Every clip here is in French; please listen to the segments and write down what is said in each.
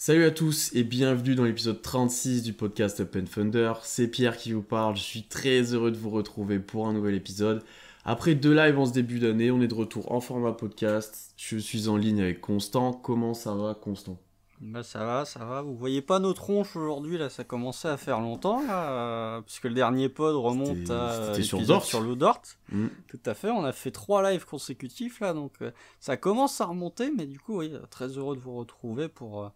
Salut à tous et bienvenue dans l'épisode 36 du podcast Open Thunder. C'est Pierre qui vous parle, je suis très heureux de vous retrouver pour un nouvel épisode. Après 2 lives en ce début d'année, on est de retour en format podcast. Je suis en ligne avec Constant. Comment ça va, Constant ? Bah ça va. Vous voyez pas nos tronches aujourd'hui, là, ça commençait à faire longtemps, là, puisque le dernier pod remonte à C'était sur l'épisode Dort. sur le Dort. Mm. Tout à fait, on a fait 3 lives consécutifs, là, donc ça commence à remonter, mais du coup, oui, très heureux de vous retrouver pour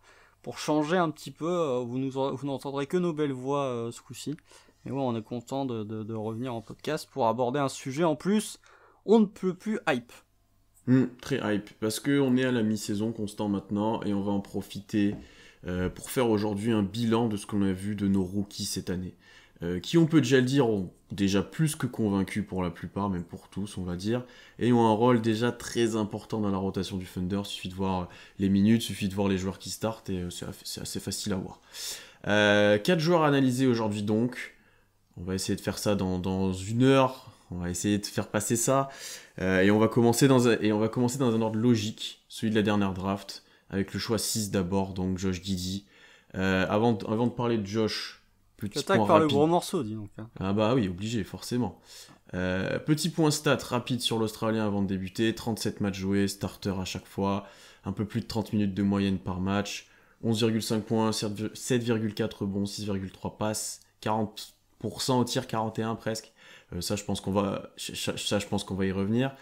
changer un petit peu. Vous n'entendrez que nos belles voix ce coup-ci. Mais ouais, on est content de revenir en podcast pour aborder un sujet en plus, on ne peut plus hype. Très hype, parce qu'on est à la mi-saison, Constant, maintenant, et on va en profiter pour faire aujourd'hui un bilan de ce qu'on a vu de nos rookies cette année. Qui, on peut déjà le dire, ont déjà plus que convaincus pour la plupart, même pour tous, on va dire, et ont un rôle déjà très important dans la rotation du Thunder. Suffit de voir les minutes, suffit de voir les joueurs qui startent, et c'est assez facile à voir. 4 joueurs analysés aujourd'hui donc. On va essayer de faire ça dans 1 heure. On va essayer de faire passer ça. Et on va commencer dans un ordre logique, celui de la dernière draft, avec le choix 6 d'abord, donc Josh Giddey. Avant de parler de Josh, petit J'attaque point par rapide. le gros morceau, dis donc. Ah bah oui, obligé, forcément. Petit point stat rapide sur l'Australien avant de débuter. 37 matchs joués, starter à chaque fois. Un peu plus de 30 minutes de moyenne par match. 11,5 points, 7,4 rebonds, 6,3 passes. 40% au tir, 41 presque. Ça, je pense qu'on va y revenir.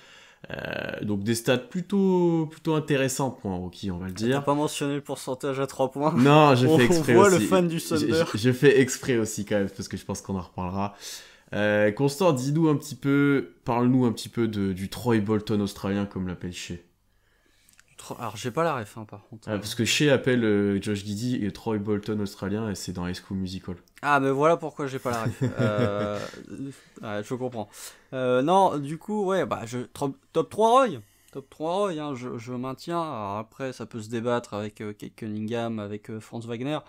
Donc des stats plutôt intéressantes pour un rookie, on va le dire. T'as pas mentionné le pourcentage à 3 points. Non, j'ai fait exprès On voit aussi. le fan du Thunder. Je fais exprès aussi quand même, parce que je pense qu'on en reparlera. Constant, parle-nous un petit peu du Troy Bolton australien, comme l'appelle Shea. Alors j'ai pas la ref par contre. Parce que Shea appelle Josh Giddey et Troy Bolton australien, et c'est dans High School Musical. Ah mais voilà pourquoi j'ai pas la ref. Ouais, je comprends. Non, du coup, ouais, top 3 Roy. Top 3 Roy, hein, je maintiens. Alors après, ça peut se débattre avec Kate Cunningham, avec Franz Wagner.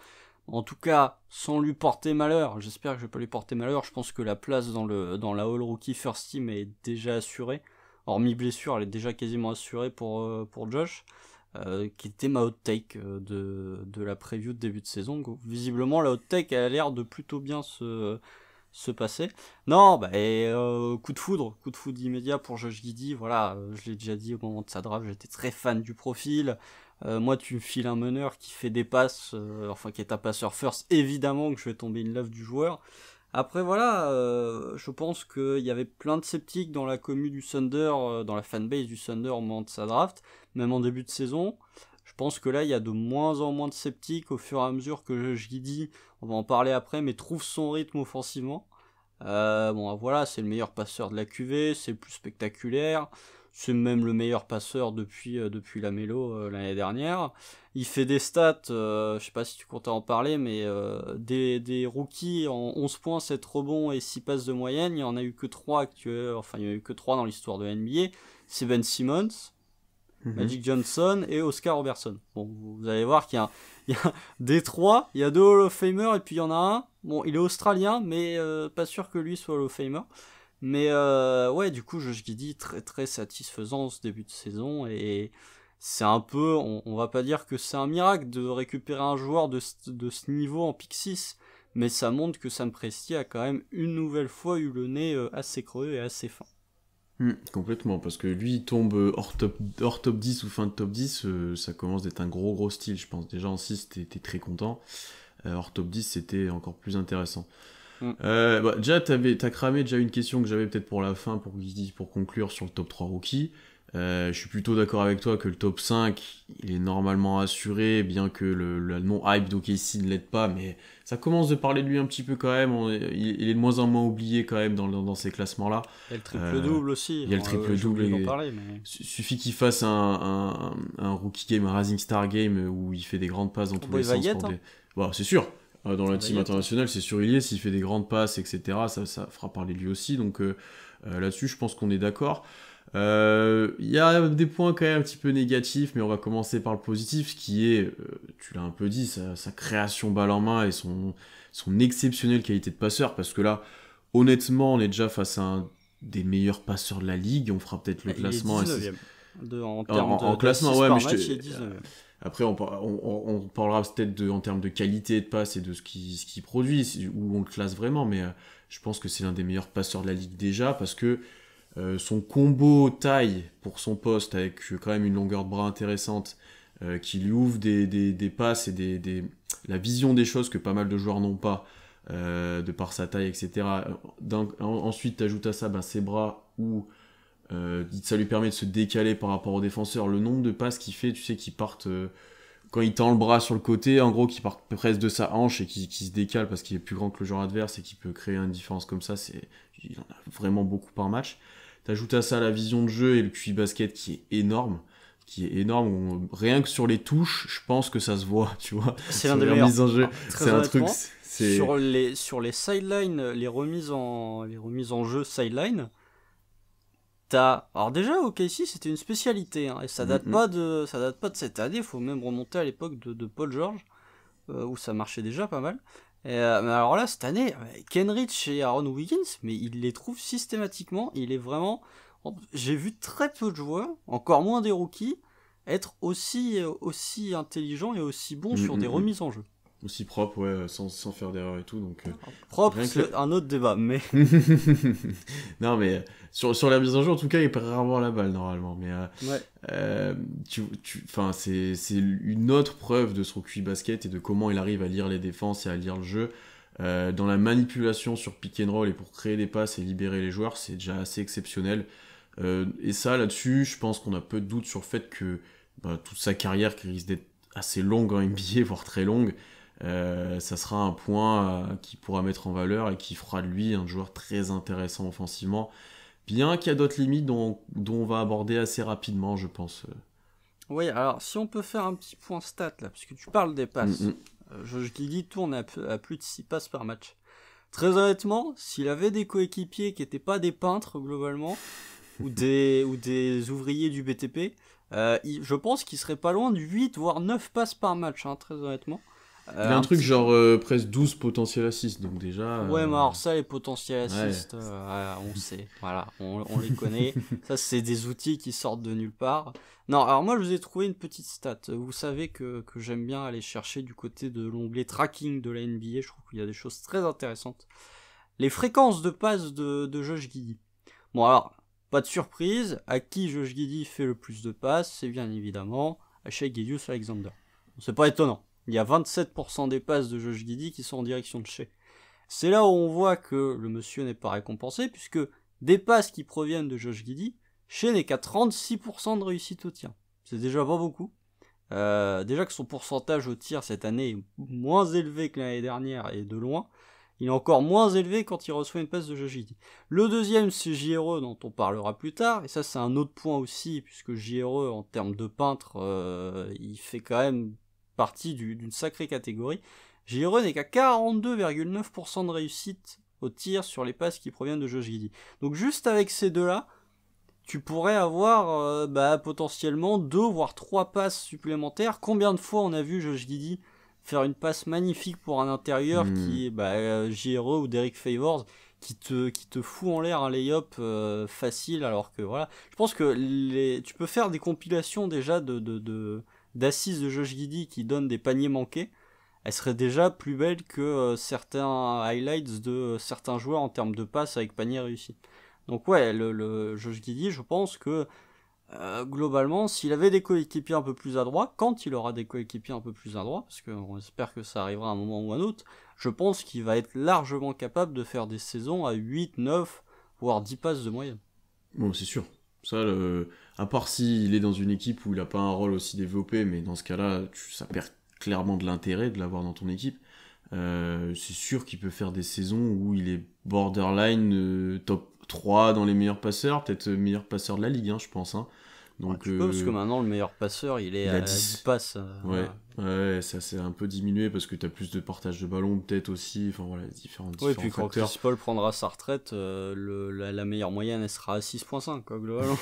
En tout cas, sans lui porter malheur, j'espère que je vais pas lui porter malheur. Je pense que la place dans la All Rookie First Team est déjà assurée. Hormis blessure, elle est déjà quasiment assurée pour Josh. Qui était ma hot take de la preview de début de saison. Donc, visiblement, la hot take a l'air de plutôt bien se passer. Non, coup de foudre immédiat pour Josh Giddey. Voilà, je l'ai déjà dit au moment de sa draft, j'étais très fan du profil. Moi, tu me files un meneur qui fait des passes, qui est un passeur first, évidemment que je vais tomber in love du joueur. Après voilà, je pense qu'il y avait plein de sceptiques dans la commu du Thunder, dans la fanbase du Thunder au moment de sa draft, même en début de saison. Je pense que là, il y a de moins en moins de sceptiques au fur et à mesure que Josh Giddey, on va en parler après, mais trouve son rythme offensivement. Voilà, c'est le meilleur passeur de la QV, c'est le plus spectaculaire, c'est même le meilleur passeur depuis la Melo l'année dernière. Il fait des stats, je sais pas si tu comptes en parler, mais des rookies en 11 points, 7 rebonds et 6 passes de moyenne, il y en a eu que 3 il y en a eu que 3 dans l'histoire de NBA. C'est Ben Simmons, Magic Johnson et Oscar Robertson. Bon, vous allez voir qu'il y a des 3, il y a 2 Hall of Famer et puis il y en a un. Bon, il est australien, mais pas sûr que lui soit Hall of Famer. Mais ouais, du coup, Josh Giddey, très très satisfaisant ce début de saison. Et c'est un peu, on va pas dire que c'est un miracle de récupérer un joueur de ce niveau en pick 6. Mais ça montre que Sam Presti a quand même une nouvelle fois eu le nez assez creux et assez fin. Complètement, parce que lui il tombe hors top 10 ou fin de top 10, ça commence d'être un gros style, je pense. Déjà en 6 t'es très content, hors top 10 c'était encore plus intéressant. Déjà t'as cramé déjà une question que j'avais peut-être pour la fin, pour conclure sur le top 3 rookie. Je suis plutôt d'accord avec toi que le top 5 il est normalement assuré, bien que le non-hype d'OKC ne l'aide pas, mais ça commence de parler de lui un petit peu quand même. Il est de moins en moins oublié quand même dans ces classements-là. Il y a le triple-double aussi. Il y a le triple-double. Suffit qu'il fasse un rookie game, un Rising Star game où il fait des grandes passes dans tous les sens. C'est sûr. Dans la team internationale, c'est sûr il y est. S'il fait des grandes passes, etc., ça fera parler de lui aussi. Donc là-dessus, je pense qu'on est d'accord. Il y a des points quand même un petit peu négatifs, mais on va commencer par le positif, ce qui est, tu l'as un peu dit, sa création balle en main et son exceptionnelle qualité de passeur, parce que là, honnêtement, on est déjà face à un des meilleurs passeurs de la ligue. On fera peut-être le classement. Il est 19e. En termes de classement, ouais, mais match, il est 19e. Après, on parlera peut-être en termes de qualité de passe et de ce qu'il produit, où on le classe vraiment, mais je pense que c'est l'un des meilleurs passeurs de la ligue déjà, parce que son combo taille pour son poste, avec quand même une longueur de bras intéressante, qui lui ouvre des passes et la vision des choses que pas mal de joueurs n'ont pas, de par sa taille, etc. Ensuite, tu ajoutes à ça ses bras, où ça lui permet de se décaler par rapport au défenseur. Le nombre de passes qu'il fait, tu sais, qui partent quand il tend le bras sur le côté, en gros, qui partent presque de sa hanche et qui se décale parce qu'il est plus grand que le joueur adverse et qui peut créer une différence comme ça, il en a vraiment beaucoup par match. T'ajoutes à ça la vision de jeu et le QI basket qui est énorme. Rien que sur les touches, je pense que ça se voit, tu vois. C'est l'un des meilleurs. Mise en jeu, c'est un truc. Sur les sidelines, les remises en jeu sideline, alors déjà OKC c'était une spécialité, hein, et ça date pas de cette année. Faut même remonter à l'époque de Paul George, où ça marchait déjà pas mal. Mais alors là, cette année, Kenrich et Aaron Wiggins, mais il les trouve systématiquement. Il est vraiment. J'ai vu très peu de joueurs, encore moins des rookies, être aussi intelligents et aussi bons sur des remises en jeu. Aussi propre, ouais, sans faire d'erreur et tout. Donc, propre, c'est un autre débat, mais. Non, mais sur la mise en jeu, en tout cas, il perd rarement la balle normalement. Mais c'est une autre preuve de son QI basket et de comment il arrive à lire les défenses et à lire le jeu. Dans la manipulation sur pick and roll et pour créer des passes et libérer les joueurs, c'est déjà assez exceptionnel. Et ça, là-dessus, je pense qu'on a peu de doute sur le fait que toute sa carrière, qui risque d'être assez longue en NBA, voire très longue, ça sera un point qui pourra mettre en valeur et qui fera de lui un joueur très intéressant offensivement, bien qu'il y a d'autres limites dont on va aborder assez rapidement, je pense. Oui, alors si on peut faire un petit point stat là, parce que tu parles des passes. Josh Giddey tourne à plus de 6 passes par match. Très honnêtement, s'il avait des coéquipiers qui n'étaient pas des peintres globalement, ou des ouvriers du BTP, je pense qu'il serait pas loin de 8 voire 9 passes par match, hein, très honnêtement. Il y a un truc genre presque 12 potentiels assists, donc déjà... Ouais, mais alors ça, les potentiels assists, on sait, voilà, on les connaît. Ça, c'est des outils qui sortent de nulle part. Non, alors moi, je vous ai trouvé une petite stat. Vous savez que j'aime bien aller chercher du côté de l'onglet tracking de la NBA. Je trouve qu'il y a des choses très intéressantes. Les fréquences de passes de Josh Giddey. Bon, alors, pas de surprise, à qui Josh Giddey fait le plus de passes, c'est bien évidemment à Shai Gilgeous-Alexander. C'est pas étonnant. Il y a 27% des passes de Josh Giddey qui sont en direction de Shai. C'est là où on voit que le monsieur n'est pas récompensé, puisque des passes qui proviennent de Josh Giddey, Shai n'est qu'à 36% de réussite au tir. C'est déjà pas beaucoup. Déjà que son pourcentage au tir cette année est moins élevé que l'année dernière, et de loin. Il est encore moins élevé quand il reçoit une passe de Josh Giddey. Le deuxième, c'est JRE, dont on parlera plus tard, et ça c'est un autre point aussi, puisque JRE, en termes de peintre, il fait quand même partie d'une sacrée catégorie. JRE n'est qu'à 42,9% de réussite au tir sur les passes qui proviennent de Josh Giddey. Donc juste avec ces deux-là, tu pourrais avoir potentiellement 2 voire 3 passes supplémentaires. Combien de fois on a vu Josh Giddey faire une passe magnifique pour un intérieur qui est JRE ou Derek Favors qui te fout en l'air un lay-up facile, alors que voilà. Je pense que tu peux faire des compilations déjà d'assises de Josh Giddey qui donnent des paniers manqués. Elle serait déjà plus belle que certains highlights de certains joueurs en termes de passes avec panier réussi. Donc ouais, le Josh Giddey, je pense que globalement, s'il avait des coéquipiers un peu plus adroits, quand il aura des coéquipiers un peu plus adroits, parce qu'on espère que ça arrivera à un moment ou à un autre, je pense qu'il va être largement capable de faire des saisons à 8, 9, voire 10 passes de moyenne. Bon, c'est sûr. Ça, à part s'il est dans une équipe où il n'a pas un rôle aussi développé, mais dans ce cas-là, ça perd clairement de l'intérêt de l'avoir dans ton équipe. C'est sûr qu'il peut faire des saisons où il est borderline top 3 dans les meilleurs passeurs, peut-être meilleur passeur de la ligue, hein, je pense. Hein. Donc, tu peux, parce que maintenant le meilleur passeur il est à 10 passes. Ouais, ça s'est un peu diminué parce que tu as plus de partage de ballon, peut-être aussi. Enfin voilà, différents puis facteurs. Quand Chris Paul prendra sa retraite, la meilleure moyenne elle sera à 6.5, quoi, globalement.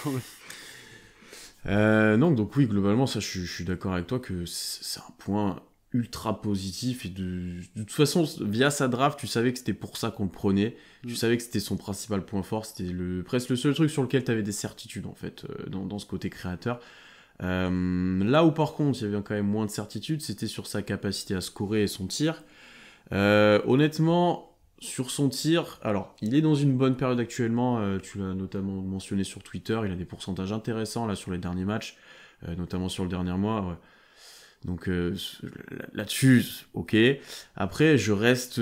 Non, donc oui, globalement, ça je suis d'accord avec toi que c'est un point ultra positif et de toute façon via sa draft tu savais que c'était pour ça qu'on le prenait, tu savais que c'était son principal point fort, c'était presque le seul truc sur lequel tu avais des certitudes en fait dans ce côté créateur. Là où par contre il y avait quand même moins de certitude, c'était sur sa capacité à scorer et son tir. Honnêtement, sur son tir, alors il est dans une bonne période actuellement, tu l'as notamment mentionné sur Twitter, il a des pourcentages intéressants là sur les derniers matchs, notamment sur le dernier mois. Ouais. Donc là-dessus, ok. Après, je reste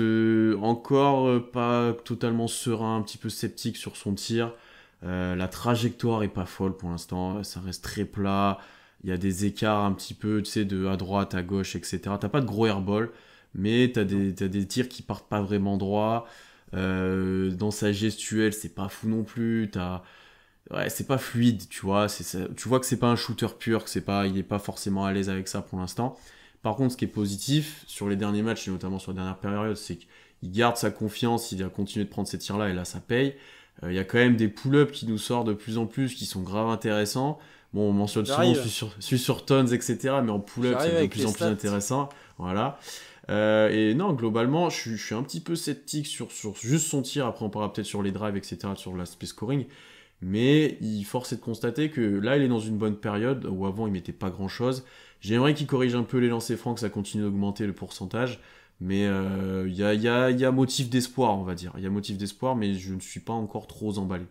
encore pas totalement serein, un petit peu sceptique sur son tir. La trajectoire est pas folle pour l'instant, ça reste très plat. Il y a des écarts un petit peu, tu sais, de à droite, à gauche, etc. T'as pas de gros airball, mais t'as des tirs qui partent pas vraiment droit. Dans sa gestuelle, c'est pas fou non plus. Ouais, c'est pas fluide, tu vois. Tu vois que c'est pas un shooter pur, il est pas forcément à l'aise avec ça pour l'instant. Par contre, ce qui est positif sur les derniers matchs, et notamment sur la dernière période, c'est qu'il garde sa confiance, il a continué de prendre ces tirs-là, et là, ça paye. Il y a quand même des pull-ups qui nous sortent de plus en plus, qui sont grave intéressants. Bon, on mentionne souvent celui sur Tons, etc. Mais en pull-up, c'est de plus en plus intéressant. Voilà. Et non, globalement, je suis un petit peu sceptique sur juste son tir. Après, on parlera peut-être sur les drives, etc., sur l'aspect scoring. Mais force est de constater que là, il est dans une bonne période, où avant, il mettait pas grand-chose. J'aimerais qu'il corrige un peu les lancers francs, que ça continue d'augmenter le pourcentage. Mais il y a motif d'espoir, on va dire. Il y a motif d'espoir, mais je ne suis pas encore trop emballé.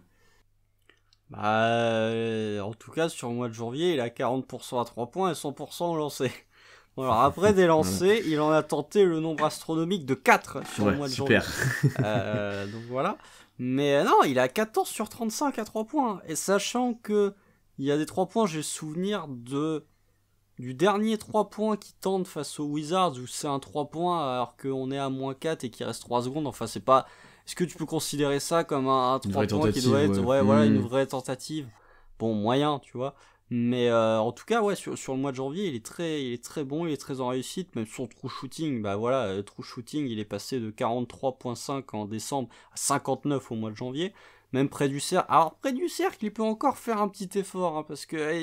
En tout cas, sur le mois de janvier, il a 40% à 3 points et 100% au lancer. Alors après des lancers, il en a tenté le nombre astronomique de 4 sur le mois de janvier. Donc voilà. Mais non, il a 14 sur 35 à 3 points. Et sachant que il y a des 3 points, j'ai souvenir du dernier 3 points qui tente face aux Wizards, où c'est un 3 points alors qu'on est à moins 4 et qu'il reste 3 secondes. Enfin, c'est pas... Est-ce que tu peux considérer ça comme un 3 points qui doit être voilà, une vraie tentative? Bon, moyen, tu vois. Mais en tout cas, ouais, sur le mois de janvier, il est très bon, il est très en réussite. Même son true shooting, bah voilà, true shooting, il est passé de 43,5 en décembre à 59 au mois de janvier. Même près du cercle. Alors, près du cercle, il peut encore faire un petit effort, hein, parce que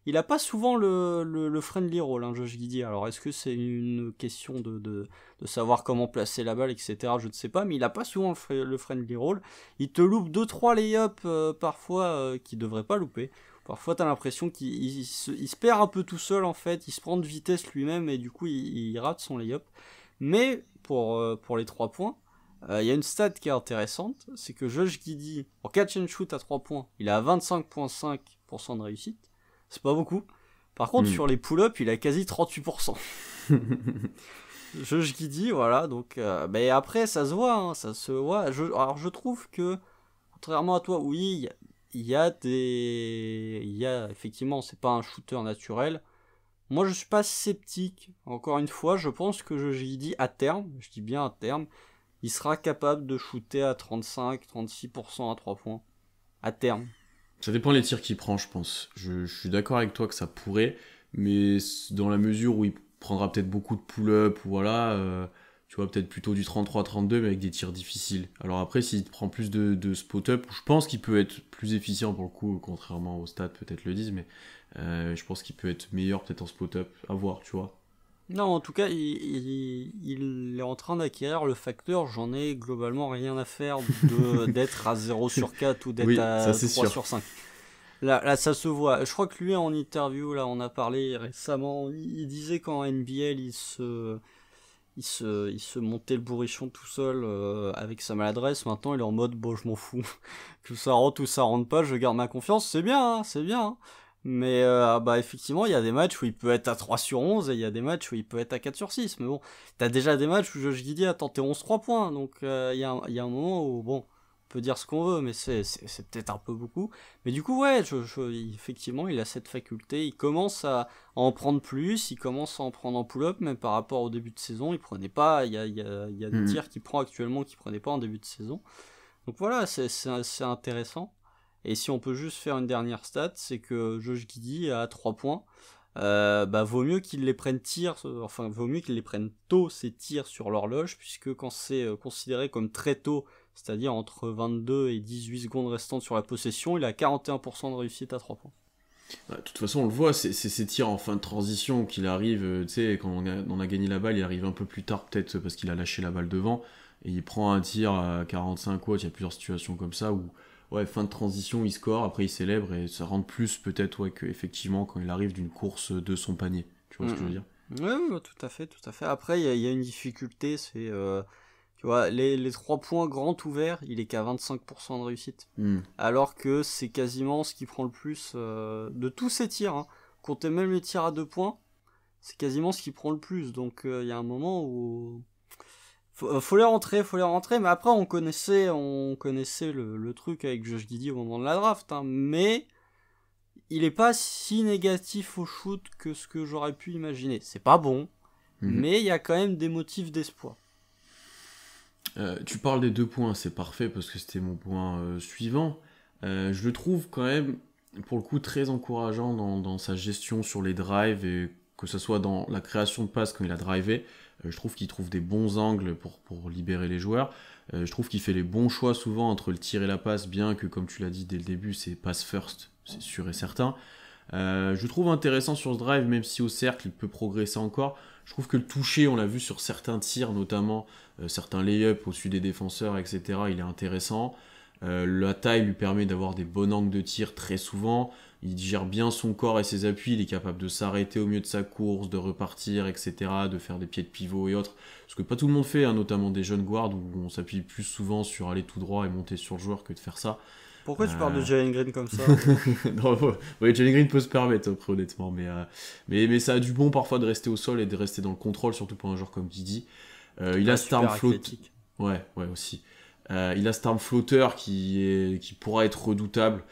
il a pas souvent le friendly roll, hein, Josh Giddey. Alors, est-ce que c'est une question de savoir comment placer la balle, etc. Je ne sais pas, mais il a pas souvent le friendly roll. Il te loupe 2-3 lay-up parfois qu'il devrait pas louper. Parfois, t'as l'impression qu'il se perd un peu tout seul, en fait. Il se prend de vitesse lui-même et du coup, il rate son lay-up. Mais pour les 3 points, il y a une stat qui est intéressante. C'est que Josh Giddey, en catch and shoot à 3 points, il a 25,5% de réussite. C'est pas beaucoup. Par contre, sur les pull-ups, il a quasi 38%. Josh Giddey, voilà. Donc, mais après, ça se voit. Hein, ça se voit. Alors, je trouve que, contrairement à toi, oui, il y a effectivement, c'est pas un shooter naturel. Moi, je suis pas sceptique. Encore une fois, je pense que Josh Giddey, à terme, je dis bien à terme, il sera capable de shooter à 35-36% à 3 points. À terme. Ça dépend des tirs qu'il prend, je pense. Je suis d'accord avec toi que ça pourrait, mais dans la mesure où il prendra peut-être beaucoup de pull-up, voilà, tu vois, peut-être plutôt du 33-32, mais avec des tirs difficiles. Alors après, s'il prend plus de spot-up, je pense qu'il peut être plus efficient pour le coup, contrairement aux stats, peut-être le disent, mais je pense qu'il peut être meilleur peut-être en spot-up, à voir, tu vois. Non, en tout cas, il est en train d'acquérir le facteur, j'en ai globalement rien à faire d'être à 0 sur 4 ou d'être à 3 sur 5. Là, ça se voit. Je crois que lui, en interview, là, on a parlé récemment, il disait qu'en NBL, il se montait le bourrichon tout seul avec sa maladresse. Maintenant, il est en mode, bon, je m'en fous. Que ça rentre ou ça rentre pas, je garde ma confiance. C'est bien, hein, c'est bien. Hein. Mais bah effectivement, il y a des matchs où il peut être à 3 sur 11 et il y a des matchs où il peut être à 4 sur 6. Mais bon, t'as déjà des matchs où Josh Giddey a tenté 11-3 points. Donc il y a un moment où, bon, on peut dire ce qu'on veut, mais c'est peut-être un peu beaucoup. Mais du coup, ouais, effectivement, il a cette faculté. Il commence à en prendre plus, il commence à en prendre en pull-up, même par rapport au début de saison. Il prenait pas, il y a des tirs qu'il prend actuellement qu'il prenait pas en début de saison. Donc voilà, c'est intéressant. Et si on peut juste faire une dernière stat, c'est que Josh Giddey a 3 points. Vaut mieux qu'il les prenne vaut mieux qu'il les prenne tôt ces tirs sur l'horloge, puisque quand c'est considéré comme très tôt, c'est-à-dire entre 22 et 18 secondes restantes sur la possession, il a 41% de réussite à 3 points. De toute façon, on le voit, c'est ces tirs en fin de transition qu'il arrive, tu sais, quand on a gagné la balle, il arrive un peu plus tard peut-être parce qu'il a lâché la balle devant, et il prend un tir à 45 watts, il y a plusieurs situations comme ça où ouais, fin de transition, il score, après il célèbre et ça rentre plus peut-être ouais, qu'effectivement quand il arrive d'une course de son panier. Tu vois ce que je veux dire? Ouais, tout à fait, tout à fait. Après, il y a une difficulté, c'est, tu vois, les 3 points grand ouverts, il est qu'à 25% de réussite. Hmm. Alors que c'est quasiment ce qui prend le plus de tous ces tirs. Hein. Comptez même les tirs à 2 points, c'est quasiment ce qui prend le plus. Donc il y a un moment où faut les rentrer. Mais après on connaissait le truc avec Josh Giddey au moment de la draft. Hein, mais il est pas si négatif au shoot que ce que j'aurais pu imaginer. C'est pas bon, mais il y a quand même des motifs d'espoir. Tu parles des 2 points, c'est parfait parce que c'était mon point suivant. Je le trouve quand même, pour le coup, très encourageant dans sa gestion sur les drives et que ce soit dans la création de passes quand il a drivé. Je trouve qu'il trouve des bons angles pour libérer les joueurs. Je trouve qu'il fait les bons choix souvent entre le tir et la passe, bien que, comme tu l'as dit dès le début, c'est pass first, c'est sûr et certain. Je le trouve intéressant sur ce drive, même si au cercle il peut progresser encore. Je trouve que le toucher, on l'a vu sur certains tirs, notamment certains lay-ups au-dessus des défenseurs, etc. Il est intéressant. La taille lui permet d'avoir des bons angles de tir très souvent. Il gère bien son corps et ses appuis. Il est capable de s'arrêter au milieu de sa course, de repartir, etc. De faire des pieds de pivot et autres. Ce que pas tout le monde fait, hein, notamment des jeunes guards où on s'appuie plus souvent sur aller tout droit et monter sur le joueur que de faire ça. Pourquoi tu parles de Jalen Green comme ça? Non, ouais, Jalen Green peut se permettre, après, honnêtement. Mais ça a du bon parfois de rester au sol et de rester dans le contrôle, surtout pour un joueur comme Didi. Il a cet arme flotte. Ouais, aussi. Il a cet arme flotteur qui pourra être redoutable.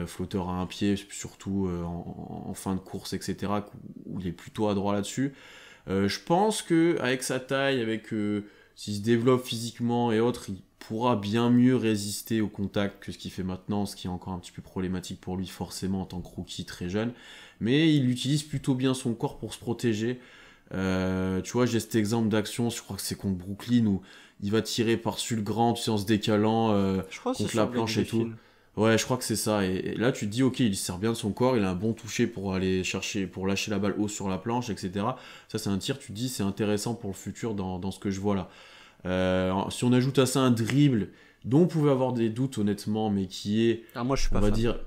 Flotteur à un pied, surtout en fin de course, etc. Où il est plutôt adroit là-dessus. Je pense qu'avec sa taille, s'il se développe physiquement et autres, il pourra bien mieux résister au contact que ce qu'il fait maintenant, ce qui est encore un petit peu problématique pour lui forcément en tant que rookie très jeune. Mais il utilise plutôt bien son corps pour se protéger. Tu vois, j'ai cet exemple d'action, je crois que c'est contre Brooklyn, où il va tirer par-dessus le grand, tu sais, en se décalant contre la planche et tout. Ouais, je crois que c'est ça. Et là, tu te dis, ok, il sert bien de son corps, il a un bon toucher pour aller chercher, pour lâcher la balle haut sur la planche, etc. Ça, c'est un tir, tu te dis, c'est intéressant pour le futur dans ce que je vois là. Si on ajoute à ça un dribble, dont on pouvait avoir des doutes honnêtement, mais qui est, moi, je suis pas on va fan. dire,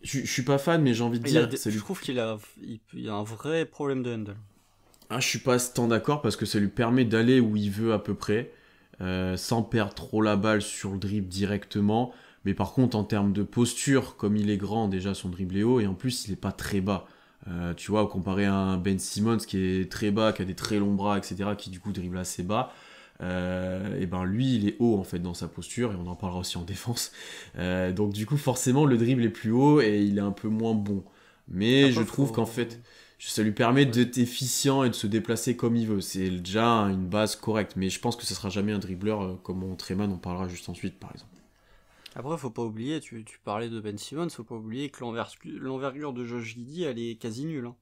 je suis pas fan, mais j'ai envie de dire, je trouve qu'il a un vrai problème de handle. Ah, je suis pas tant d'accord parce que ça lui permet d'aller où il veut à peu près, sans perdre trop la balle sur le dribble directement. Mais par contre, en termes de posture, comme il est grand, déjà son dribble est haut, et en plus, il est pas très bas. Tu vois, comparé à un Ben Simmons qui est très bas, qui a des très longs bras, etc., qui du coup dribble assez bas, et ben lui, il est haut en fait dans sa posture, et on en parlera aussi en défense. Donc du coup, forcément, le dribble est plus haut et il est un peu moins bon. Mais je trouve qu'en fait, ça lui permet d'être efficient et de se déplacer comme il veut. C'est déjà une base correcte, mais je pense que ce sera jamais un dribbleur comme Treman, on parlera juste ensuite, par exemple. Après, faut pas oublier, tu parlais de Ben Simmons, faut pas oublier que l'envergure de Josh Giddey, elle est quasi nulle. Hein.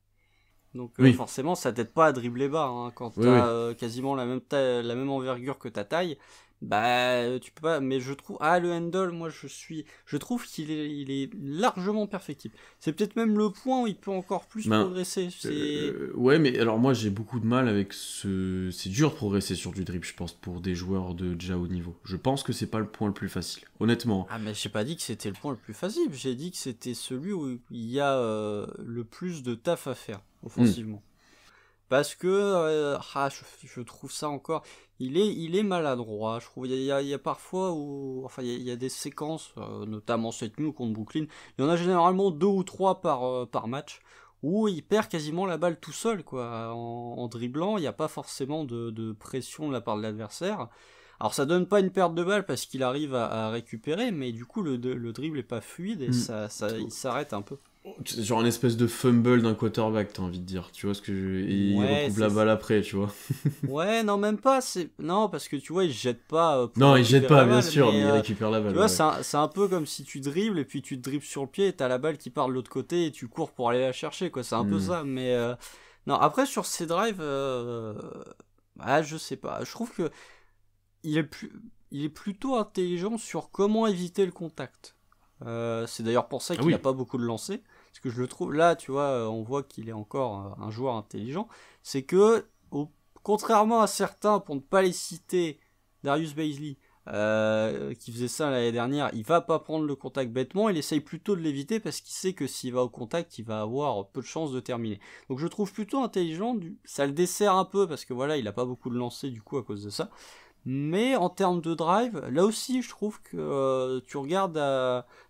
Donc forcément, ça t'aide pas à dribbler bas. Hein. Quand t'as quasiment la même envergure que ta taille, bah tu peux pas. Mais je trouve, le handle, moi je trouve qu'il est largement perfectible. C'est peut-être même le point où il peut encore plus progresser. Ouais, mais alors moi j'ai beaucoup de mal avec c'est dur de progresser sur du dribble, je pense, pour des joueurs de déjà haut niveau. Je pense que c'est pas le point le plus facile, honnêtement. Ah mais j'ai pas dit que c'était le point le plus facile. J'ai dit que c'était celui où il y a le plus de taf à faire offensivement. Parce que je trouve ça encore, il est maladroit. Je trouve il y a parfois où, il y a des séquences, notamment cette nuit contre Brooklyn. Il y en a généralement 2 ou 3 par match où il perd quasiment la balle tout seul, quoi, en dribblant. Il n'y a pas forcément de pression de la part de l'adversaire. Alors ça donne pas une perte de balle parce qu'il arrive à récupérer, mais du coup le dribble est pas fluide et il s'arrête un peu. Genre un espèce de fumble d'un quarterback, t'as envie de dire, tu vois ce que et il recoupe la balle après, tu vois. Ouais, non, même pas, non, parce que tu vois, il jette pas non, il jette pas, bien sûr, mais il récupère la balle. Tu vois, c'est un peu comme si tu dribbles et puis tu te dribbles sur le pied et t'as la balle qui part de l'autre côté et tu cours pour aller la chercher, quoi, c'est un peu ça, mais non, après sur ces drives, je sais pas, je trouve que il est plutôt intelligent sur comment éviter le contact. C'est d'ailleurs pour ça qu'il n'a pas beaucoup de lancers. Parce que je le trouve, là, tu vois, on voit qu'il est encore un joueur intelligent. C'est que, contrairement à certains, pour ne pas les citer, Darius Bazley, qui faisait ça l'année dernière, il va pas prendre le contact bêtement, il essaye plutôt de l'éviter parce qu'il sait que s'il va au contact, il va avoir peu de chances de terminer. Donc je trouve plutôt intelligent, ça le dessert un peu parce que voilà, il a pas beaucoup de lancers du coup à cause de ça. Mais en termes de drive, là aussi je trouve que tu regardes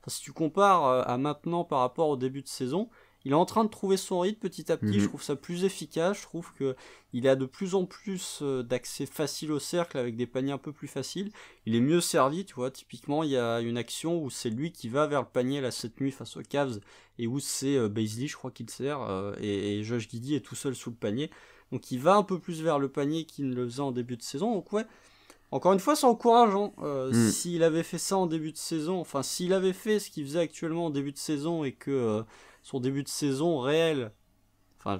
si tu compares à maintenant par rapport au début de saison, il est en train de trouver son rythme petit à petit, je trouve ça plus efficace, je trouve que il a de plus en plus d'accès facile au cercle avec des paniers un peu plus faciles, il est mieux servi, tu vois, typiquement il y a une action où c'est lui qui va vers le panier là cette nuit face aux Cavs, et où c'est Bazley je crois qu'il sert, et Josh Giddey est tout seul sous le panier, donc il va un peu plus vers le panier qu'il ne le faisait en début de saison, donc ouais, encore une fois, c'est encourageant. S'il avait fait ça en début de saison, enfin, s'il avait fait ce qu'il faisait actuellement en début de saison et que son début de saison réel, enfin,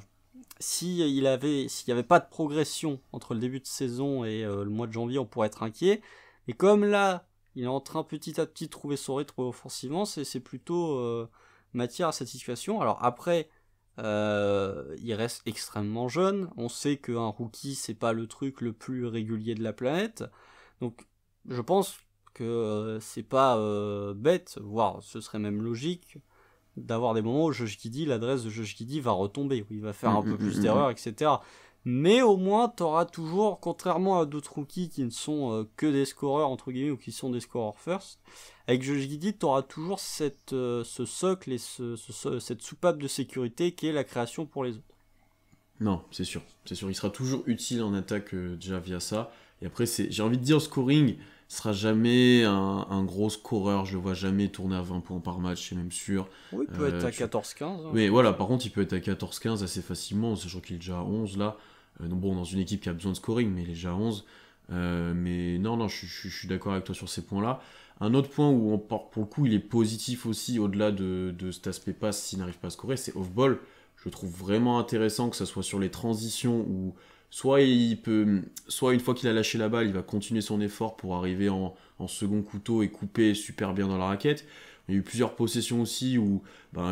s'il y avait pas de progression entre le début de saison et le mois de janvier, on pourrait être inquiet. Et comme là, il est en train petit à petit de trouver son rythme offensivement, c'est plutôt matière à satisfaction. Alors après, il reste extrêmement jeune. On sait qu'un rookie, c'est pas le truc le plus régulier de la planète. Donc, je pense que c'est pas bête, voire ce serait même logique, d'avoir des moments où Josh Giddey, l'adresse de Josh Giddey va retomber, où il va faire un peu plus d'erreurs, etc. Mais au moins, t'auras toujours, contrairement à d'autres rookies qui ne sont que des scoreurs, entre guillemets, ou qui sont des scoreurs first, avec Josh Giddey, t'auras toujours ce socle et cette soupape de sécurité qui est la création pour les autres. Non, c'est sûr. Il sera toujours utile en attaque déjà via ça. Et après, j'ai envie de dire, scoring, sera jamais un gros scoreur. Je le vois jamais tourner à 20 points par match, c'est même sûr. Oui, il peut être à 14-15. Hein. Mais voilà, par contre, il peut être à 14-15 assez facilement. Je crois qu'il est déjà à 11 là. Donc bon, dans une équipe qui a besoin de scoring, mais il est déjà à 11. Mais non, je suis d'accord avec toi sur ces points-là. Un autre point où, pour le coup, il est positif aussi, au-delà de cet aspect passe s'il n'arrive pas à scorer, c'est off-ball. Je trouve vraiment intéressant que ça soit sur les transitions où soit une fois qu'il a lâché la balle, il va continuer son effort pour arriver en second couteau et couper super bien dans la raquette. Il y a eu plusieurs possessions aussi où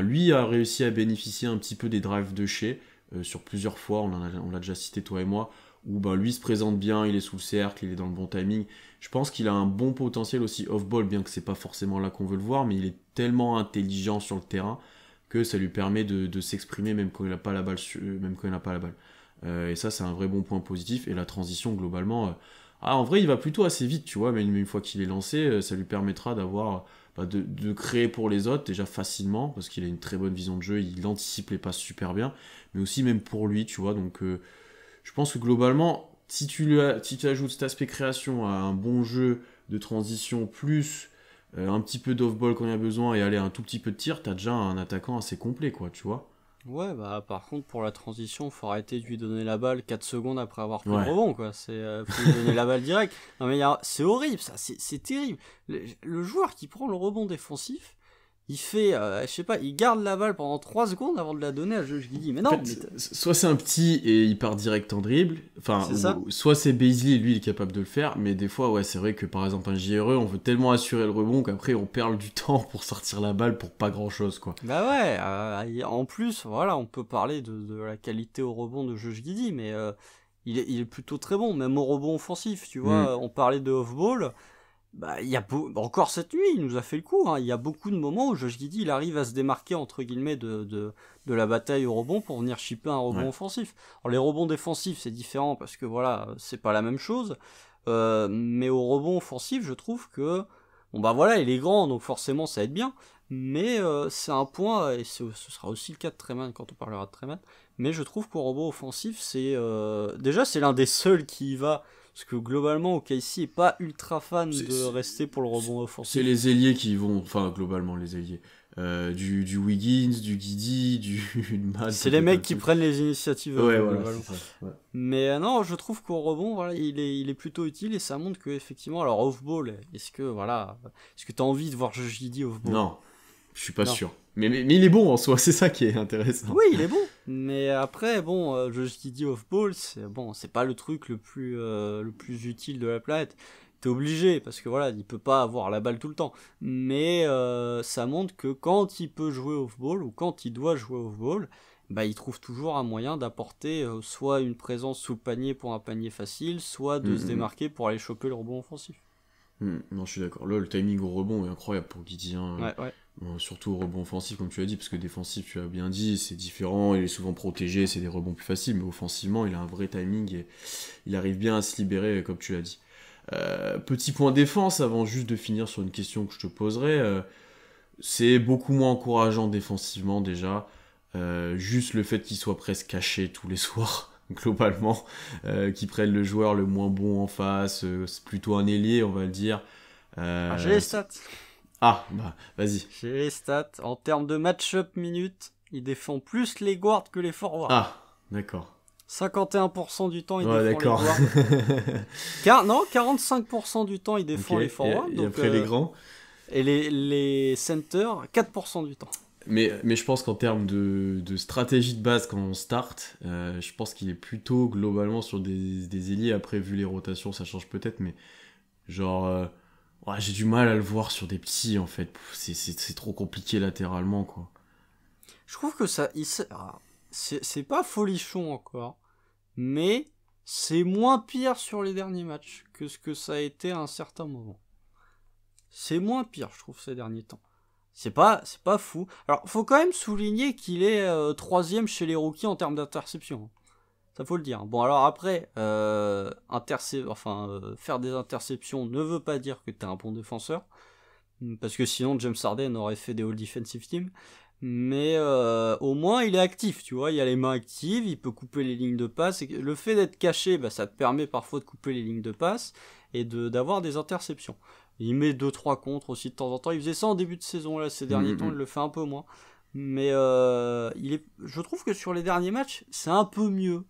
lui a réussi à bénéficier un petit peu des drives de chez sur plusieurs fois, on l'a déjà cité toi et moi, où lui se présente bien, il est sous le cercle, il est dans le bon timing. Je pense qu'il a un bon potentiel aussi off-ball, bien que c'est pas forcément là qu'on veut le voir, mais il est tellement intelligent sur le terrain que ça lui permet de s'exprimer même quand il n'a pas la balle. Et ça, c'est un vrai bon point positif. Et la transition, globalement, en vrai, il va plutôt assez vite, tu vois, mais une fois qu'il est lancé, ça lui permettra de créer pour les autres, déjà facilement, parce qu'il a une très bonne vision de jeu, il anticipe les passes super bien, mais aussi même pour lui, tu vois. Donc, je pense que globalement, si tu ajoutes cet aspect création à un bon jeu de transition, plus un petit peu d'off-ball quand il y a besoin et aller un tout petit peu de tir, t'as déjà un attaquant assez complet, quoi, tu vois. Ouais, par contre, pour la transition, faut arrêter de lui donner la balle 4 secondes après avoir pris le rebond, quoi. Faut lui donner la balle direct. Non, mais c'est horrible, ça, c'est terrible. Le joueur qui prend le rebond défensif, il fait, je sais pas, il garde la balle pendant 3 secondes avant de la donner à Josh Giddey. Mais non, soit c'est un petit et il part direct en dribble, soit c'est Bazley, lui il est capable de le faire, mais des fois, ouais, c'est vrai que par exemple un JRE, on veut tellement assurer le rebond qu'après on perd du temps pour sortir la balle pour pas grand chose, quoi. Bah ouais, en plus, voilà, on peut parler de la qualité au rebond de Josh Giddey, mais il est plutôt très bon, même au rebond offensif, tu vois. On parlait de off-ball. Il y a encore cette nuit, il nous a fait le coup. Hein. Il y a beaucoup de moments où Josh Giddey il arrive à se démarquer entre guillemets de la bataille au rebond pour venir chipper un rebond offensif. Alors les rebonds défensifs c'est différent parce que voilà c'est pas la même chose. Mais au rebond offensif je trouve que il est grand donc forcément ça aide bien. Mais c'est un point et ce sera aussi le cas de Treman quand on parlera de Treman. Mais je trouve qu'au rebond offensif c'est déjà c'est l'un des seuls qui y va. Parce que globalement, OKC est pas ultra fan de rester pour le rebond offensif. C'est les ailiers qui vont, enfin globalement les ailiers, du Wiggins, du Giddey, du Mad. C'est les mecs qui prennent les initiatives. Ouais, voilà. Ouais. Mais non, je trouve qu'au rebond, voilà, il est plutôt utile et ça montre que effectivement, alors off-ball, est-ce que t'as envie de voir Josh Giddey off-ball ? Non, je suis pas sûr. Mais il est bon en soi, c'est ça qui est intéressant. Oui, il est bon. Mais après, Josh Giddey off-ball, c'est pas le truc le plus utile de la planète. T'es obligé, parce que voilà, il peut pas avoir la balle tout le temps. Mais ça montre que quand il peut jouer off-ball, ou quand il doit jouer off-ball, il trouve toujours un moyen d'apporter soit une présence sous le panier pour un panier facile, soit de se démarquer pour aller choper le rebond offensif. Non, je suis d'accord. Là, le timing au rebond est incroyable pour Guidi. Ouais. Bon, surtout au rebond offensif, comme tu as dit, parce que défensif, tu as bien dit, c'est différent, il est souvent protégé, c'est des rebonds plus faciles, mais offensivement, il a un vrai timing et il arrive bien à se libérer, comme tu l'as dit. Petit point défense, avant juste de finir sur une question que je te poserai, c'est beaucoup moins encourageant défensivement déjà. Juste le fait qu'il soit presque caché tous les soirs, globalement, qu'il prenne le joueur le moins bon en face, c'est plutôt un ailier, on va le dire. J'ai les stats. Ah, bah, vas-y. J'ai les stats. En termes de match-up minutes, il défend plus les guards que les forwards. Ah, d'accord. 51% du temps, il Ouais, défend d'accord. les guards. Non, 45% du temps, il défend les forwards. Et donc, après les grands. Et les centers, 4% du temps. Mais je pense qu'en termes de stratégie de base quand on start, je pense qu'il est plutôt globalement sur des ailiers. Après, vu les rotations, ça change peut-être, mais genre, ouais, j'ai du mal à le voir sur des petits en fait. C'est trop compliqué latéralement, quoi. Je trouve que ça, c'est pas folichon encore, mais c'est moins pire sur les derniers matchs que ce que ça a été à un certain moment. C'est moins pire, je trouve, ces derniers temps. C'est pas fou. Alors, faut quand même souligner qu'il est 3ème chez les rookies en termes d'interception. Ça faut le dire. Bon, alors après, faire des interceptions ne veut pas dire que t'es un bon défenseur. Parce que sinon, James Harden aurait fait des All-Defensive Team. Mais au moins, il est actif, tu vois. Il a les mains actives, il peut couper les lignes de passe. Et le fait d'être caché, bah, ça te permet parfois de couper les lignes de passe et d'avoir des interceptions. Il met 2-3 contres aussi de temps en temps. Il faisait ça en début de saison, là, ces derniers temps, il le fait un peu moins. Mais je trouve que sur les derniers matchs, c'est un peu mieux.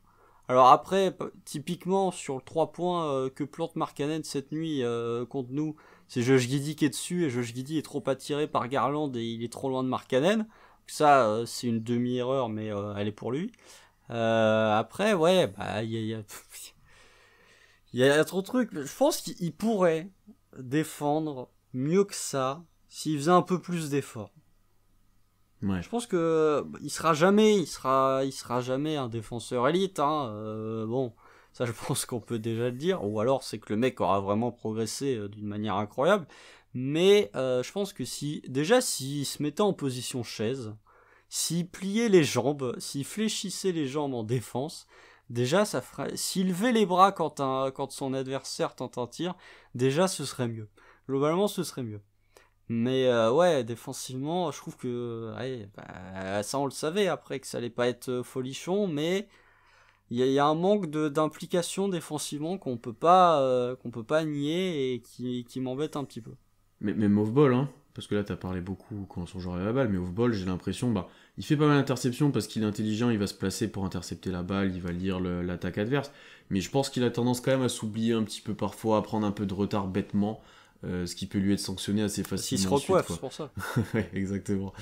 Alors après, typiquement, sur le 3 points que plante Markkanen cette nuit contre nous, c'est Josh Giddey qui est dessus, et Josh Giddey est trop attiré par Garland et il est trop loin de Markkanen. Ça, c'est une demi-erreur, mais elle est pour lui. Après, ouais, bah, il y a trop de trucs. Je pense qu'il pourrait défendre mieux que ça s'il faisait un peu plus d'efforts. Ouais. Je pense que il sera jamais un défenseur élite. Bon, ça je pense qu'on peut déjà le dire. Ou alors c'est que le mec aura vraiment progressé d'une manière incroyable. Mais je pense que s'il se mettait en position chaise, s'il pliait les jambes, s'il fléchissait les jambes en défense, déjà ça ferait. S'il levait les bras quand son adversaire tente un tir, déjà ce serait mieux. Globalement, ce serait mieux. Mais ouais, défensivement, je trouve que ouais, bah, ça on le savait après que ça allait pas être folichon, mais il y a un manque d'implication défensivement qu'on peut pas nier et qui m'embête un petit peu. Mais off-ball, hein. Parce que là, t'as parlé beaucoup quand son joueur est à la balle, mais off-ball, j'ai l'impression, bah, il fait pas mal d'interceptions parce qu'il est intelligent, il va se placer pour intercepter la balle, il va lire l'attaque adverse. Mais je pense qu'il a tendance quand même à s'oublier un petit peu parfois, à prendre un peu de retard bêtement, ce qui peut lui être sanctionné assez facilement. S'il se recoiffe, c'est pour ça. Ouais, exactement.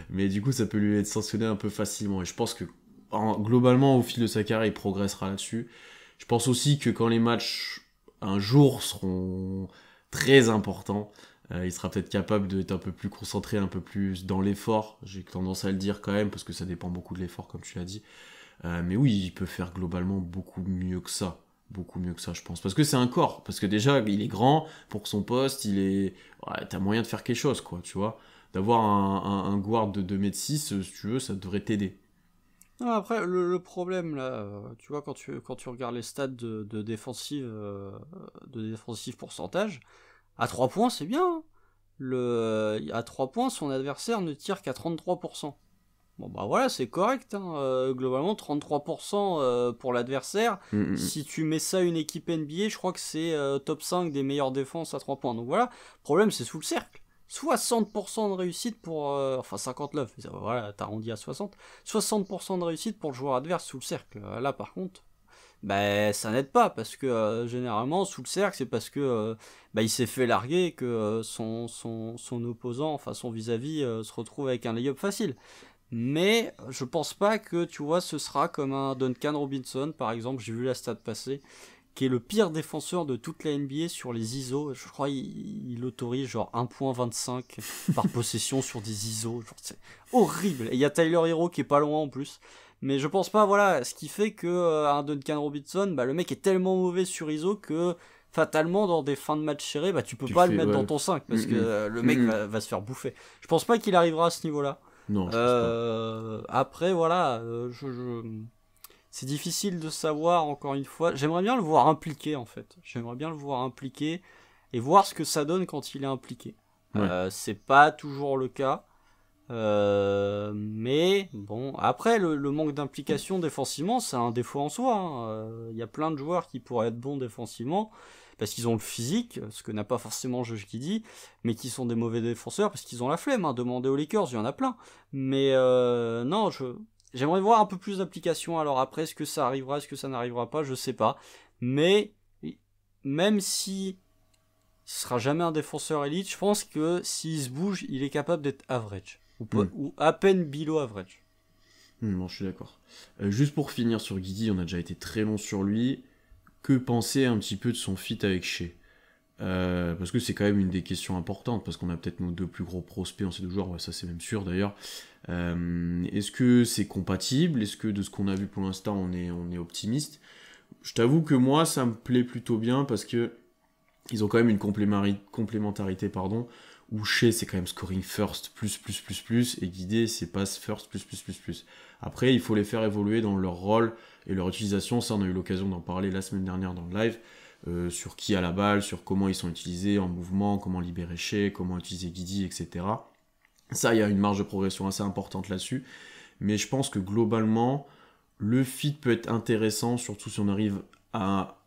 Mais du coup, ça peut lui être sanctionné un peu facilement. Et je pense que, globalement, au fil de sa carrière, il progressera là-dessus. Je pense aussi que quand les matchs, un jour, seront très importants, il sera peut-être capable d'être un peu plus concentré, un peu plus dans l'effort. J'ai tendance à le dire quand même, parce que ça dépend beaucoup de l'effort, comme tu l'as dit. Mais oui, il peut faire globalement beaucoup mieux que ça. Beaucoup mieux que ça, je pense. Parce que c'est un corps. Parce que déjà, il est grand pour son poste. Ouais, t'as moyen de faire quelque chose, quoi, tu vois. D'avoir un guard de 2m6, si tu veux, ça devrait t'aider. Non, après, le problème, là, tu vois, quand tu regardes les stats de défensive pourcentage, à 3 points, c'est bien. À 3 points, son adversaire ne tire qu'à 33%. Bon bah voilà, c'est correct, globalement 33% pour l'adversaire. Si tu mets ça à une équipe NBA, je crois que c'est top 5 des meilleures défenses à 3 points. Donc voilà, le problème c'est sous le cercle. 60% de réussite pour... enfin 59, voilà, t'as arrondi à 60. 60% de réussite pour le joueur adverse sous le cercle. Là par contre, bah ça n'aide pas, parce que généralement sous le cercle, c'est parce que il s'est fait larguer et que son opposant, enfin son vis-à-vis, se retrouve avec un lay-up facile. Mais je pense pas que, tu vois, ce sera comme un Duncan Robinson, par exemple, j'ai vu la stat passer, qui est le pire défenseur de toute la NBA sur les ISO. Je crois il autorise genre 1.25 par possession sur des ISO. Genre, c'est horrible. Et il y a Tyler Hero qui est pas loin en plus. Mais je pense pas, voilà, ce qui fait que un Duncan Robinson, bah, le mec est tellement mauvais sur ISO que fatalement, dans des fins de match serrées, bah, tu peux pas le mettre dans ton 5 parce que le mec va se faire bouffer. Je pense pas qu'il arrivera à ce niveau-là. Non, je pense pas. Après, voilà, c'est difficile de savoir, encore une fois. J'aimerais bien le voir impliqué, en fait. J'aimerais bien le voir impliqué et voir ce que ça donne quand il est impliqué. Ouais. C'est pas toujours le cas. Mais bon, après le manque d'implication défensivement, c'est un défaut en soi. Il y a plein de joueurs qui pourraient être bons défensivement parce qu'ils ont le physique, ce que n'a pas forcément Josh Giddey, mais qui sont des mauvais défenseurs parce qu'ils ont la flemme. Demandez aux Lakers, il y en a plein. Mais non, j'aimerais voir un peu plus d'implication. Alors après, est-ce que ça arrivera, est-ce que ça n'arrivera pas, je sais pas. Mais même si il sera jamais un défenseur élite, je pense que s'il se bouge, il est capable d'être average. Ou à peine below average. Non, je suis d'accord. Juste pour finir sur Giddey, on a déjà été très long sur lui. Que penser un petit peu de son fit avec Shea parce que c'est quand même une des questions importantes, parce qu'on a peut-être nos 2 plus gros prospects en ces 2 joueurs, ouais, ça c'est même sûr d'ailleurs. Est-ce que c'est compatible? Est-ce que de ce qu'on a vu pour l'instant, on est optimiste? Je t'avoue que moi, ça me plaît plutôt bien, parce que ils ont quand même une complémentarité, où Shea c'est quand même scoring first plus, et Giddey c'est pass first plus. Après, il faut les faire évoluer dans leur rôle et leur utilisation. Ça, on a eu l'occasion d'en parler la semaine dernière dans le live, sur qui a la balle, sur comment ils sont utilisés en mouvement, comment libérer Shea, comment utiliser Giddey, etc. Ça, il y a une marge de progression assez importante là-dessus, mais je pense que globalement, le fit peut être intéressant, surtout si on arrive à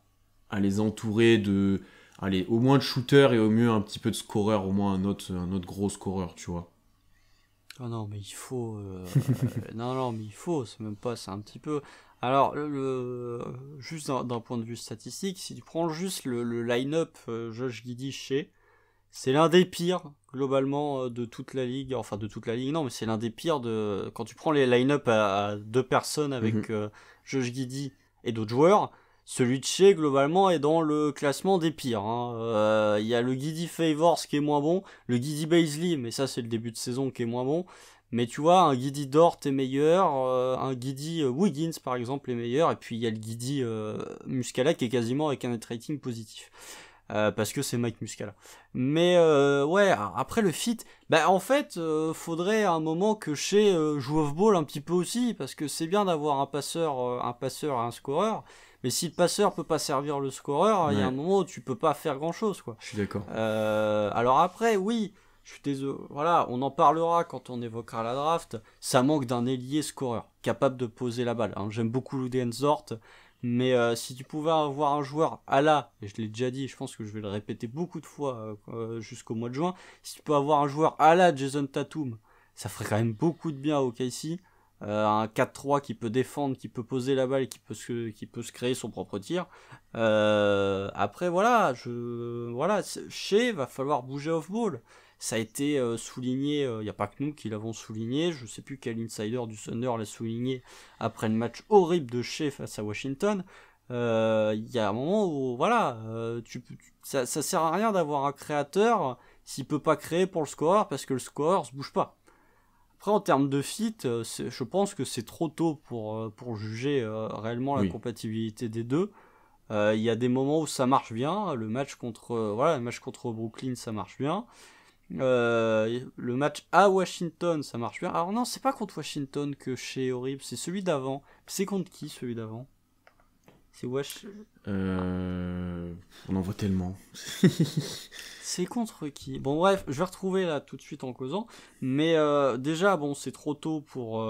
les entourer de... Allez, au moins de shooter et au mieux un petit peu de scoreur, au moins un autre gros scoreur, tu vois. Oh non, mais il faut. Non, mais il faut, c'est même pas, c'est un petit peu. Alors, juste d'un point de vue statistique, si tu prends juste le line-up Josh Giddey Shea, c'est l'un des pires, globalement, de toute la ligue. Enfin, de toute la ligue, non, mais c'est l'un des pires de. Quand tu prends les line-up à 2 personnes avec Josh Giddey et d'autres joueurs. Celui de Shea, globalement, est dans le classement des pires. Il y a le Giddey Favors qui est moins bon, le Giddey Bazley, mais ça c'est le début de saison qui est moins bon. Mais tu vois, un Giddey Dort est meilleur, un Giddey Wiggins par exemple est meilleur, et puis il y a le Giddey Muscala qui est quasiment avec un net rating positif. Parce que c'est Mike Muscala. Mais ouais, après le fit, bah en fait, faudrait à un moment que Shea joue off-ball un petit peu aussi, parce que c'est bien d'avoir un passeur et un scoreur. Mais si le passeur peut pas servir le scoreur, il y a un moment où tu peux pas faire grand chose, quoi. Je suis d'accord. Alors après, oui, je suis désolé. Voilà, on en parlera quand on évoquera la draft. Ça manque d'un ailier scoreur, capable de poser la balle. J'aime beaucoup Ludensdort, mais si tu pouvais avoir un joueur à la, et je l'ai déjà dit, je pense que je vais le répéter beaucoup de fois jusqu'au mois de juin, si tu peux avoir un joueur à la Jason Tatum, ça ferait quand même beaucoup de bien au OKC. Un 4-3 qui peut défendre, qui peut poser la balle, qui peut se créer son propre tir. Après voilà, Shea va falloir bouger off-ball. Ça a été souligné, il n'y a pas que nous qui l'avons souligné, je sais plus quel insider du Thunder l'a souligné après le match horrible de Shea face à Washington. Il y a un moment où voilà, ça sert à rien d'avoir un créateur s'il peut pas créer pour le scoreur parce que le scoreur se bouge pas. Après, en termes de fit, je pense que c'est trop tôt pour juger réellement la compatibilité des deux. Il y a des moments où ça marche bien. Le match contre Brooklyn, ça marche bien. Le match à Washington, ça marche bien. Alors non, c'est pas contre Washington que Shea est horrible, c'est celui d'avant. C'est contre qui, celui d'avant? C'est On en voit tellement. C'est contre qui? Bon bref, je vais retrouver là tout de suite en causant. Mais déjà, bon, c'est trop tôt pour...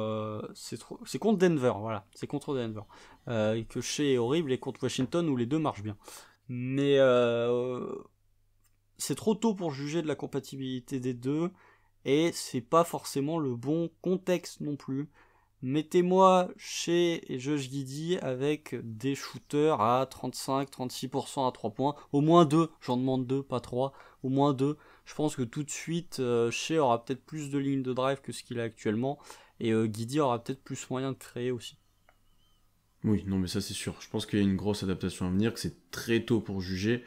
C'est contre Denver, voilà. C'est contre Denver. Que Shea est horrible et contre Washington où les deux marchent bien. Mais c'est trop tôt pour juger de la compatibilité des deux. Et c'est pas forcément le bon contexte non plus. Mettez-moi Shea et Josh Giddey avec des shooters à 35-36% à 3 points. Au moins 2, j'en demande 2, pas 3. Au moins 2. Je pense que tout de suite, Shea aura peut-être plus de lignes de drive que ce qu'il a actuellement. Et Giddey aura peut-être plus moyen de créer aussi. Oui, non mais ça c'est sûr. Je pense qu'il y a une grosse adaptation à venir, que c'est très tôt pour juger.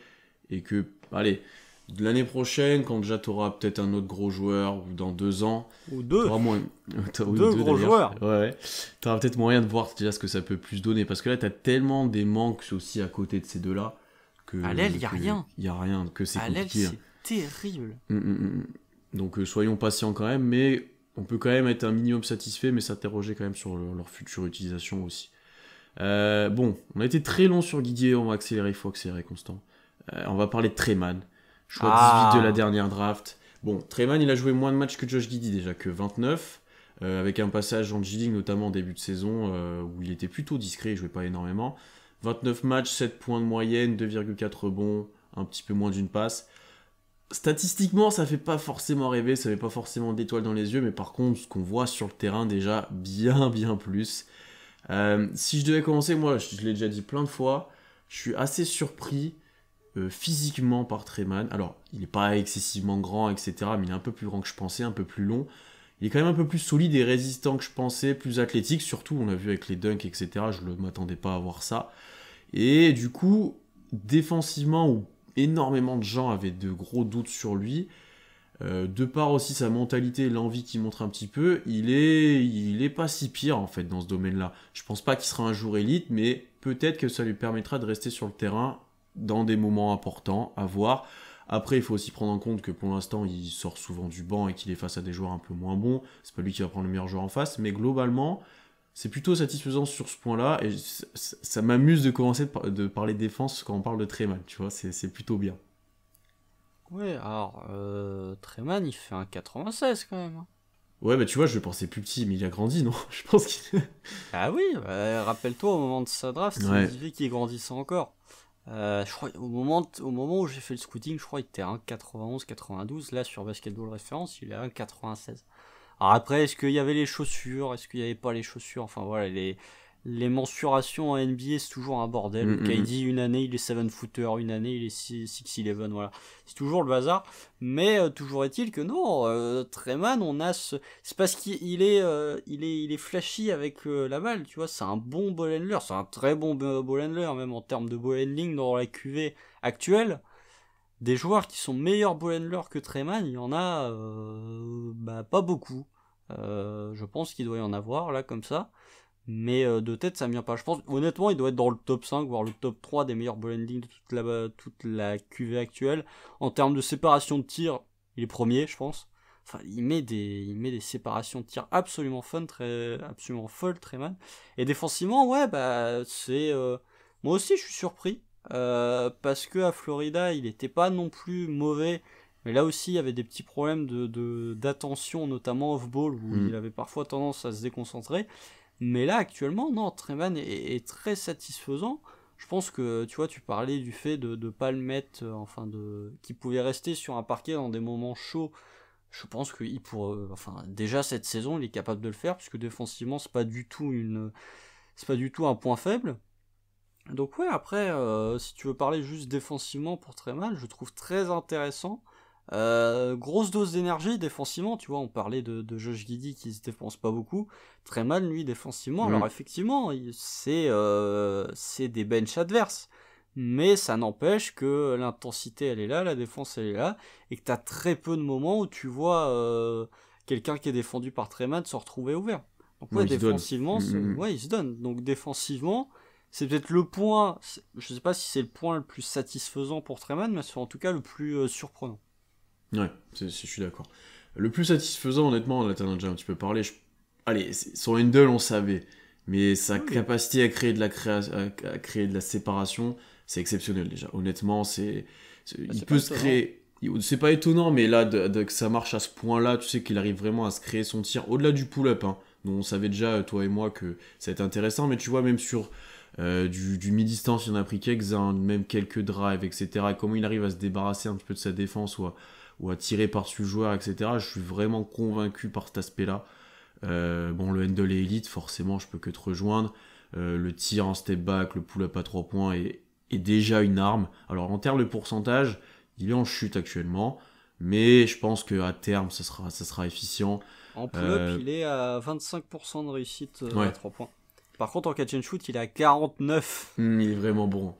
Et que, allez... De l'année prochaine, quand déjà tu auras peut-être un autre gros joueur, ou dans 2 ans, ou deux, deux gros joueurs. Ouais. Tu auras peut-être moyen de voir déjà ce que ça peut plus donner. Parce que là, tu as tellement des manques aussi à côté de ces deux-là, À l'aile, il n'y a rien. Il n'y a rien, que c'est compliqué. À l'aile, c'est terrible. Donc soyons patients quand même, mais on peut quand même être un minimum satisfait, mais s'interroger quand même sur leur future utilisation aussi. Bon, on a été très long sur Guidier, on va accélérer, il faut accélérer, Constant. On va parler de Treman, choix 18 de la dernière draft. Bon, Treman, il a joué moins de matchs que Josh Giddey déjà, que 29, avec un passage en G-League, notamment en début de saison, où il était plutôt discret, il jouait pas énormément. 29 matchs, 7 points de moyenne, 2,4 rebonds, un petit peu moins d'une passe. Statistiquement, ça fait pas forcément rêver, ça fait pas forcément d'étoiles dans les yeux, mais par contre, ce qu'on voit sur le terrain, déjà, bien plus. Si je devais commencer, moi, je l'ai déjà dit plein de fois, je suis assez surpris physiquement par Treman. Alors, il n'est pas excessivement grand, etc., mais il est un peu plus grand que je pensais, un peu plus long. Il est quand même un peu plus solide et résistant que je pensais, plus athlétique, surtout, on l'a vu avec les dunks, etc., je ne m'attendais pas à voir ça. Et du coup, défensivement, où énormément de gens avaient de gros doutes sur lui, de par aussi sa mentalité, l'envie qu'il montre un petit peu, il est pas si pire en fait dans ce domaine-là. Je pense pas qu'il sera un jour élite, mais peut-être que ça lui permettra de rester sur le terrain dans des moments importants, à voir. Après, il faut aussi prendre en compte que pour l'instant, il sort souvent du banc et qu'il est face à des joueurs un peu moins bons. C'est pas lui qui va prendre le meilleur joueur en face, mais globalement, c'est plutôt satisfaisant sur ce point-là. Et ça m'amuse de commencer de parler défense quand on parle de Treman, tu vois, c'est plutôt bien. Ouais, alors, Treman, il fait un 96 quand même. Ouais, bah tu vois, je le pensais plus petit, mais il a grandi, non? Je pense qu'il... Ah oui, rappelle-toi, au moment de sa draft, il disait qu'il grandissait encore. Je crois, au moment où j'ai fait le scouting, je crois qu'il était à 1,91-92. Là, sur Basketball Référence, il est à 1,96. Alors après, est-ce qu'il y avait les chaussures? Est-ce qu'il n'y avait pas les chaussures? Enfin voilà, les mensurations en NBA, c'est toujours un bordel. KD, une année, il est 7-footer, une année, il est 6'11", voilà. C'est toujours le bazar. Mais toujours est-il que non, Treman, on a ce... C'est parce qu'il est flashy avec la balle, tu vois. C'est un bon ball handler, c'est un très bon ball handler, même en termes de ball handling dans la QV actuelle. Des joueurs qui sont meilleurs ball handlers que Treman, il y en a pas beaucoup. Je pense qu'il doit y en avoir, là, comme ça. Mais de tête, ça me vient pas. Je pense, honnêtement, il doit être dans le top 5, voire le top 3 des meilleurs ball handling de toute la QV actuelle. En termes de séparation de tir, il est premier, je pense. Enfin, il met des séparations de tir absolument absolument folles, Treman. Et défensivement, ouais, c'est... Moi aussi, je suis surpris. Parce que à Florida, il était pas non plus mauvais. Mais là aussi, il y avait des petits problèmes d'attention, notamment off-ball, où il avait parfois tendance à se déconcentrer. Mais là, actuellement, non, Treman est très satisfaisant. Je pense que, tu vois, tu parlais du fait de ne pas le mettre, qu'il pouvait rester sur un parquet dans des moments chauds. Je pense qu'il pourrait, déjà cette saison, il est capable de le faire, puisque défensivement, c'est pas du tout un point faible. Donc ouais, après, si tu veux parler juste défensivement pour Treman, je trouve très intéressant. Grosse dose d'énergie défensivement, tu vois, on parlait de Josh Giddey qui se défense pas beaucoup. Treman, lui, défensivement, alors effectivement, c'est des benches adverses, mais ça n'empêche que l'intensité elle est là, la défense elle est là, et que t'as très peu de moments où tu vois quelqu'un qui est défendu par Treman se retrouver ouvert. Donc ouais, défensivement, il se donne. Donc défensivement, c'est peut-être le point, je sais pas si c'est le point le plus satisfaisant pour Treman, mais c'est en tout cas le plus surprenant. Ouais, je suis d'accord. Le plus satisfaisant, honnêtement, là t'en as déjà un petit peu parlé. Allez, son handle, on savait. Mais sa capacité à créer de la séparation, c'est exceptionnel déjà. Honnêtement, il peut se créer. C'est pas étonnant, mais là, que ça marche à ce point-là, tu sais qu'il arrive vraiment à se créer son tir au-delà du pull-up. Hein, dont on savait déjà, toi et moi, que ça allait être intéressant. Mais tu vois, même sur du mi-distance, il en a pris quelques-uns, même quelques drives, etc. Et comment il arrive à se débarrasser un petit peu de sa défense ou à tirer par-dessus le joueur, etc. Je suis vraiment convaincu par cet aspect-là. Bon, le handle est élite, forcément, je peux que te rejoindre. Le tir en step back, le pull-up à 3 points est déjà une arme. Alors, en termes de pourcentage, il est en chute actuellement, mais je pense qu'à terme, ça sera efficient. En pull-up, il est à 25% de réussite à 3 points. Par contre, en catch and shoot, il est à 49. Il est vraiment bon.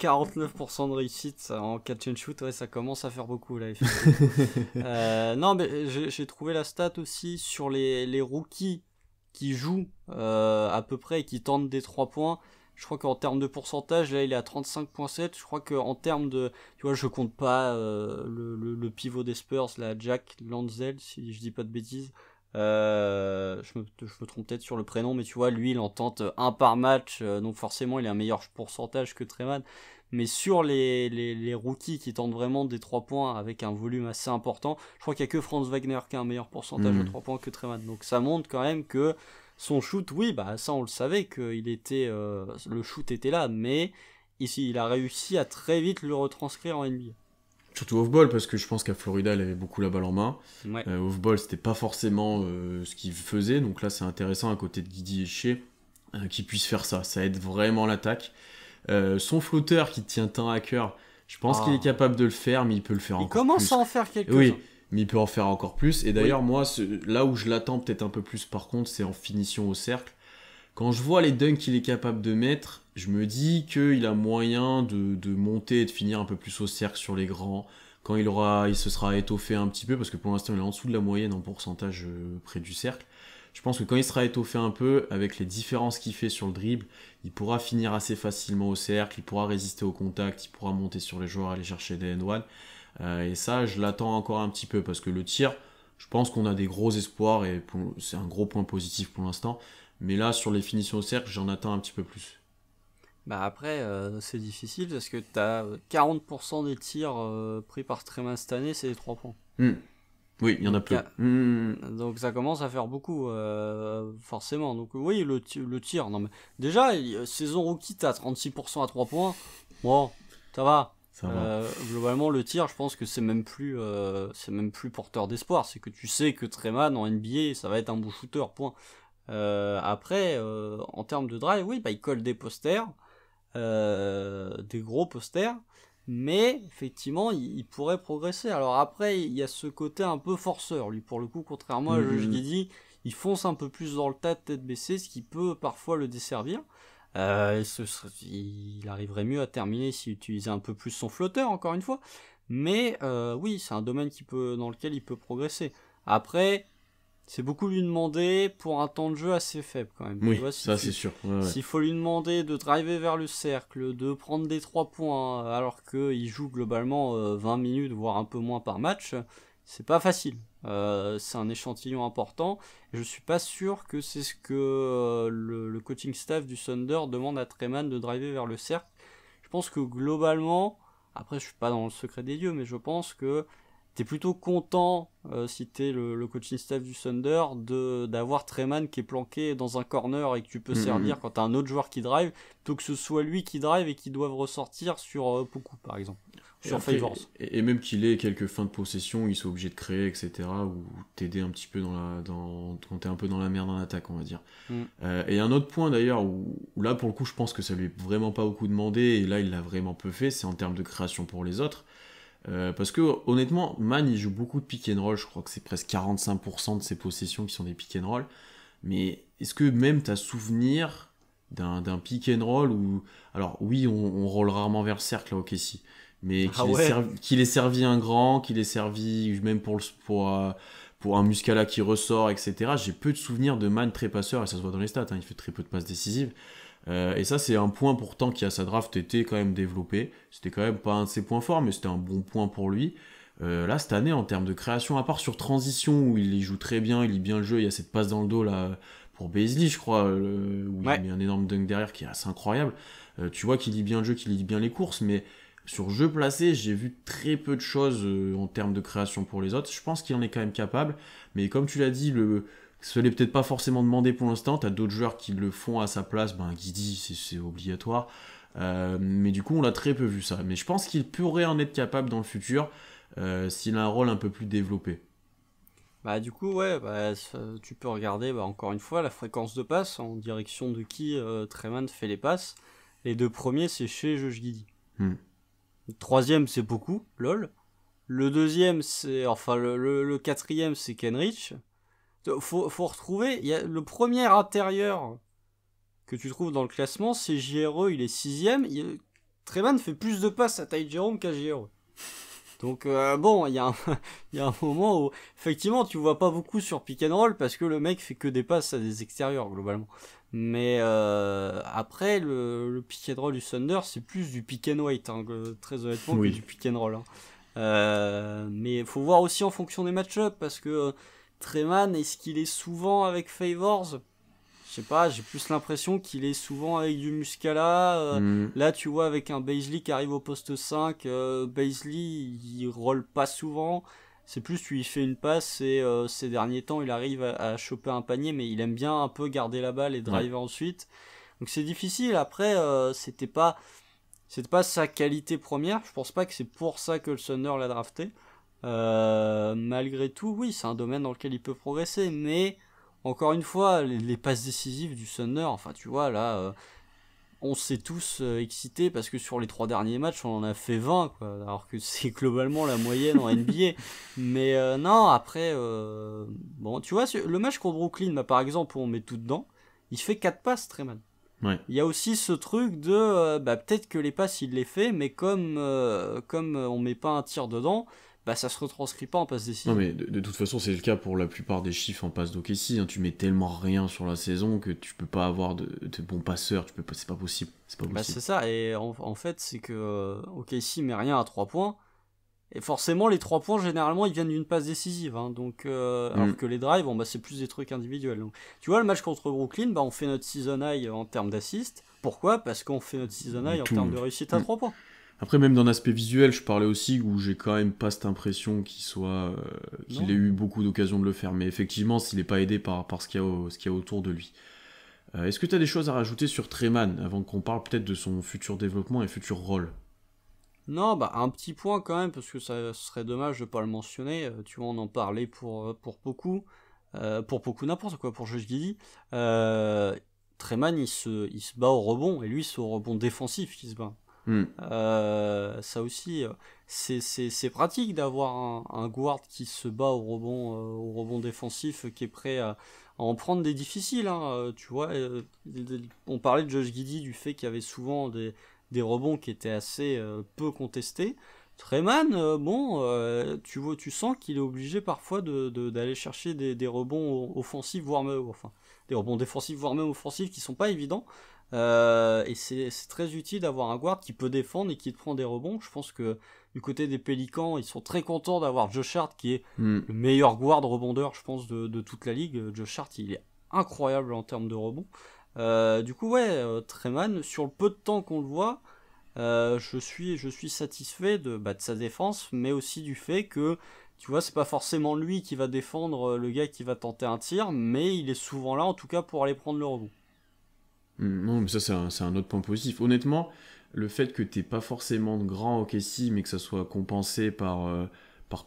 49% de réussite en catch and shoot, ouais, ça commence à faire beaucoup là. Non, mais j'ai trouvé la stat aussi sur les rookies qui jouent à peu près et qui tentent des 3 points. Je crois qu'en termes de pourcentage, là, il est à 35,7. Je crois qu'en termes de... Tu vois, je compte pas le pivot des Spurs, là, Jack Lanzel, si je dis pas de bêtises. Je me trompe peut-être sur le prénom, mais tu vois, lui, il en tente un par match, donc forcément, il a un meilleur pourcentage que Treman. Mais sur les rookies qui tentent vraiment des 3 points avec un volume assez important, je crois qu'il n'y a que Franz Wagner qui a un meilleur pourcentage de 3 points que Treman. Donc ça montre quand même que son shoot, oui, bah ça on le savait, que le shoot était là, mais ici, il a réussi à très vite le retranscrire en NBA. Surtout off-ball, parce que je pense qu'à Florida, il avait beaucoup la balle en main. Ouais. Off-ball, c'était pas forcément ce qu'il faisait, donc là, c'est intéressant à côté de Guidi et Shea qu'il puisse faire ça. Ça aide vraiment l'attaque. Son flotteur qui tient tant à cœur, je pense qu'il est capable de le faire, mais il peut le faire encore plus. Il commence à en faire quelques-uns. Oui, mais il peut en faire encore plus. Et d'ailleurs, moi, là où je l'attends peut-être un peu plus, par contre, c'est en finition au cercle. Quand je vois les dunks qu'il est capable de mettre, je me dis qu'il a moyen de monter et de finir un peu plus au cercle sur les grands. Quand il se sera étoffé un petit peu, parce que pour l'instant il est en dessous de la moyenne en pourcentage près du cercle. Je pense que quand il sera étoffé un peu, avec les différences qu'il fait sur le dribble, il pourra finir assez facilement au cercle, il pourra résister au contact, il pourra monter sur les joueurs, aller chercher des end-one. Et ça, je l'attends encore un petit peu, parce que le tir, je pense qu'on a des gros espoirs, et c'est un gros point positif pour l'instant. Mais là, sur les finitions au cercle, j'en attends un petit peu plus. Bah après, c'est difficile parce que t'as 40% des tirs pris par Treman cette année, c'est les 3 points. Oui, il y en a peu. Donc ça commence à faire beaucoup, forcément. Donc oui, le tir, non mais... Déjà, saison rookie, t'as 36% à 3 points. Bon, ça va. Globalement, le tir, je pense que c'est même plus porteur d'espoir. C'est que tu sais que Treman, en NBA, ça va être un bon shooter, point. Après, en termes de drive, oui, bah, il colle des posters, des gros posters, mais effectivement, il pourrait progresser. Alors après, il y a ce côté un peu forceur, lui, pour le coup, contrairement à Josh Giddey, il fonce un peu plus dans le tas de tête baissée, ce qui peut parfois le desservir. Il arriverait mieux à terminer s'il utilisait un peu plus son flotteur, encore une fois. Mais oui, c'est un domaine dans lequel il peut progresser. Après, c'est beaucoup lui demander pour un temps de jeu assez faible quand même. Oui, tu vois, ça c'est sûr. Ouais. S'il faut lui demander de driver vers le cercle, de prendre des 3 points, alors qu'il joue globalement 20 minutes, voire un peu moins par match, c'est pas facile. C'est un échantillon important. Je suis pas sûr que c'est ce que le coaching staff du Thunder demande à Treman de driver vers le cercle. Je pense que globalement, après je suis pas dans le secret des dieux, mais je pense que t'es plutôt content, si t'es le coaching staff du Thunder, d'avoir Treman qui est planqué dans un corner et que tu peux servir quand t'as un autre joueur qui drive, plutôt que ce soit lui qui drive et qui doive ressortir sur Poku, par exemple. Sur Favors. Et même qu'il ait quelques fins de possession, ils sont obligés de créer, etc. Ou t'aider un petit peu quand t'es un peu dans la merde en attaque, on va dire. Et un autre point d'ailleurs, où là pour le coup je pense que ça lui est vraiment pas beaucoup demandé, et là il l'a vraiment peu fait, c'est en termes de création pour les autres. Parce que honnêtement, Man il joue beaucoup de pick and roll, je crois que c'est presque 45% de ses possessions qui sont des pick and roll. Mais est-ce que même t'as souvenir d'un pick and roll où... Alors oui, on roll rarement vers le cercle à OKC, mais qu'il ait servi un grand, qu'il ait servi même pour un Muscala qui ressort, etc. J'ai peu de souvenirs de Man très passeur, et ça se voit dans les stats, il fait très peu de passes décisives. Et ça, c'est un point pourtant qui, à sa draft, était quand même développé. C'était quand même pas un de ses points forts, mais c'était un bon point pour lui. Là, cette année, en termes de création, à part sur transition, où il joue très bien, il lit bien le jeu, il y a cette passe dans le dos là, pour Beasley, je crois, où il met un énorme dunk derrière qui est assez incroyable. Tu vois qu'il lit bien le jeu, qu'il lit bien les courses, mais sur jeu placé, j'ai vu très peu de choses en termes de création pour les autres. Je pense qu'il en est quand même capable, mais comme tu l'as dit, ce n'est peut-être pas forcément demandé pour l'instant. Tu as d'autres joueurs qui le font à sa place. Guidi, c'est obligatoire. Mais du coup, on l'a très peu vu ça. Mais je pense qu'il pourrait en être capable dans le futur s'il a un rôle un peu plus développé. Bah du coup, ouais, tu peux regarder encore une fois la fréquence de passe en direction de qui Treman fait les passes. Les 2 premiers, c'est chez Josh Giddey. Le 3e, c'est beaucoup, lol. Le 2e, le 4e, c'est Kenrich. Faut retrouver, il y a le premier intérieur que tu trouves dans le classement, c'est JRE, il est 6ème. Treman fait plus de passes à Ty Jerome qu'à JRE. Donc bon, il y a il y a un moment où effectivement tu vois pas beaucoup sur pick and roll parce que le mec fait que des passes à des extérieurs globalement. Mais après le pick and roll du Thunder c'est plus du pick and wait hein, très honnêtement que Oui. du pick and roll. Hein. Mais il faut voir aussi en fonction des match-ups parce que Treman est-ce qu'il est souvent avec Favors? Je sais pas, j'ai plus l'impression qu'il est souvent avec du Muscala. Là, tu vois, avec un Bazley qui arrive au poste 5, Bazley, il roll pas souvent. C'est plus, tu lui fais une passe et ces derniers temps, il arrive à choper un panier, mais il aime bien un peu garder la balle et driver ensuite. Donc c'est difficile. Après, c'était pas sa qualité première. Je pense pas que c'est pour ça que le Thunder l'a drafté. Malgré tout, oui, c'est un domaine dans lequel il peut progresser, mais encore une fois, les passes décisives du Thunder, enfin tu vois là, on s'est tous excités parce que sur les 3 derniers matchs, on en a fait 20, quoi, alors que c'est globalement la moyenne en NBA. Mais non, après, bon, tu vois, le match contre Brooklyn, bah, par exemple, où on met tout dedans, il fait 4 passes, Treman. Ouais. Il y a aussi ce truc de, bah, peut-être que les passes, il les fait, mais comme on met pas un tir dedans, bah ça se retranscrit pas en passe décisive. Non mais de toute façon c'est le cas pour la plupart des chiffres en passe d'OKC, hein. Tu mets tellement rien sur la saison que tu peux pas avoir de bons passeurs, c'est pas possible. Bah c'est ça, et en fait c'est que OKC met rien à 3 points, et forcément les 3 points généralement ils viennent d'une passe décisive, hein, donc, alors que les drives, bon, bah, c'est plus des trucs individuels. Donc, tu vois le match contre Brooklyn, bah, on fait notre season high en termes d'assist, pourquoi? Parce qu'on fait notre season high en termes de réussite à 3 points. Après, même d'un aspect visuel, je parlais aussi où j'ai quand même pas cette impression qu'il ait eu beaucoup d'occasions de le faire. Mais effectivement, s'il n'est pas aidé par ce qu'il y a autour de lui. Est-ce que tu as des choses à rajouter sur Treman avant qu'on parle peut-être de son futur développement et futur rôle? Non, bah un petit point quand même, parce que ça serait dommage de pas le mentionner. Tu vois, on en parlait pour beaucoup n'importe quoi, pour Josh Giddey. Treman, il se bat au rebond, et lui, c'est au rebond défensif qu'il se bat. Ça aussi, c'est pratique d'avoir un guard qui se bat au rebond défensif, qui est prêt à en prendre des difficiles. Hein, tu vois, on parlait de Josh Giddey, du fait qu'il y avait souvent des rebonds qui étaient assez peu contestés. Treman, tu sens qu'il est obligé parfois d'aller chercher des rebonds offensifs, voire même, enfin, des rebonds défensifs, voire même offensifs, qui sont pas évidents. Et c'est très utile d'avoir un guard qui peut défendre et qui te prend des rebonds. Je pense que du côté des Pélicans, ils sont très contents d'avoir Josh Hart, qui est le meilleur guard rebondeur, je pense, de toute la ligue. Josh Hart, il est incroyable en termes de rebonds. Du coup, ouais, Treman, sur le peu de temps qu'on le voit, je suis satisfait de sa défense, mais aussi du fait que, tu vois, c'est pas forcément lui qui va défendre le gars qui va tenter un tir, mais il est souvent là, en tout cas, pour aller prendre le rebond. Non, mais ça, c'est un autre point positif. Honnêtement, le fait que t'aies pas forcément de grand OKC, mais que ça soit compensé par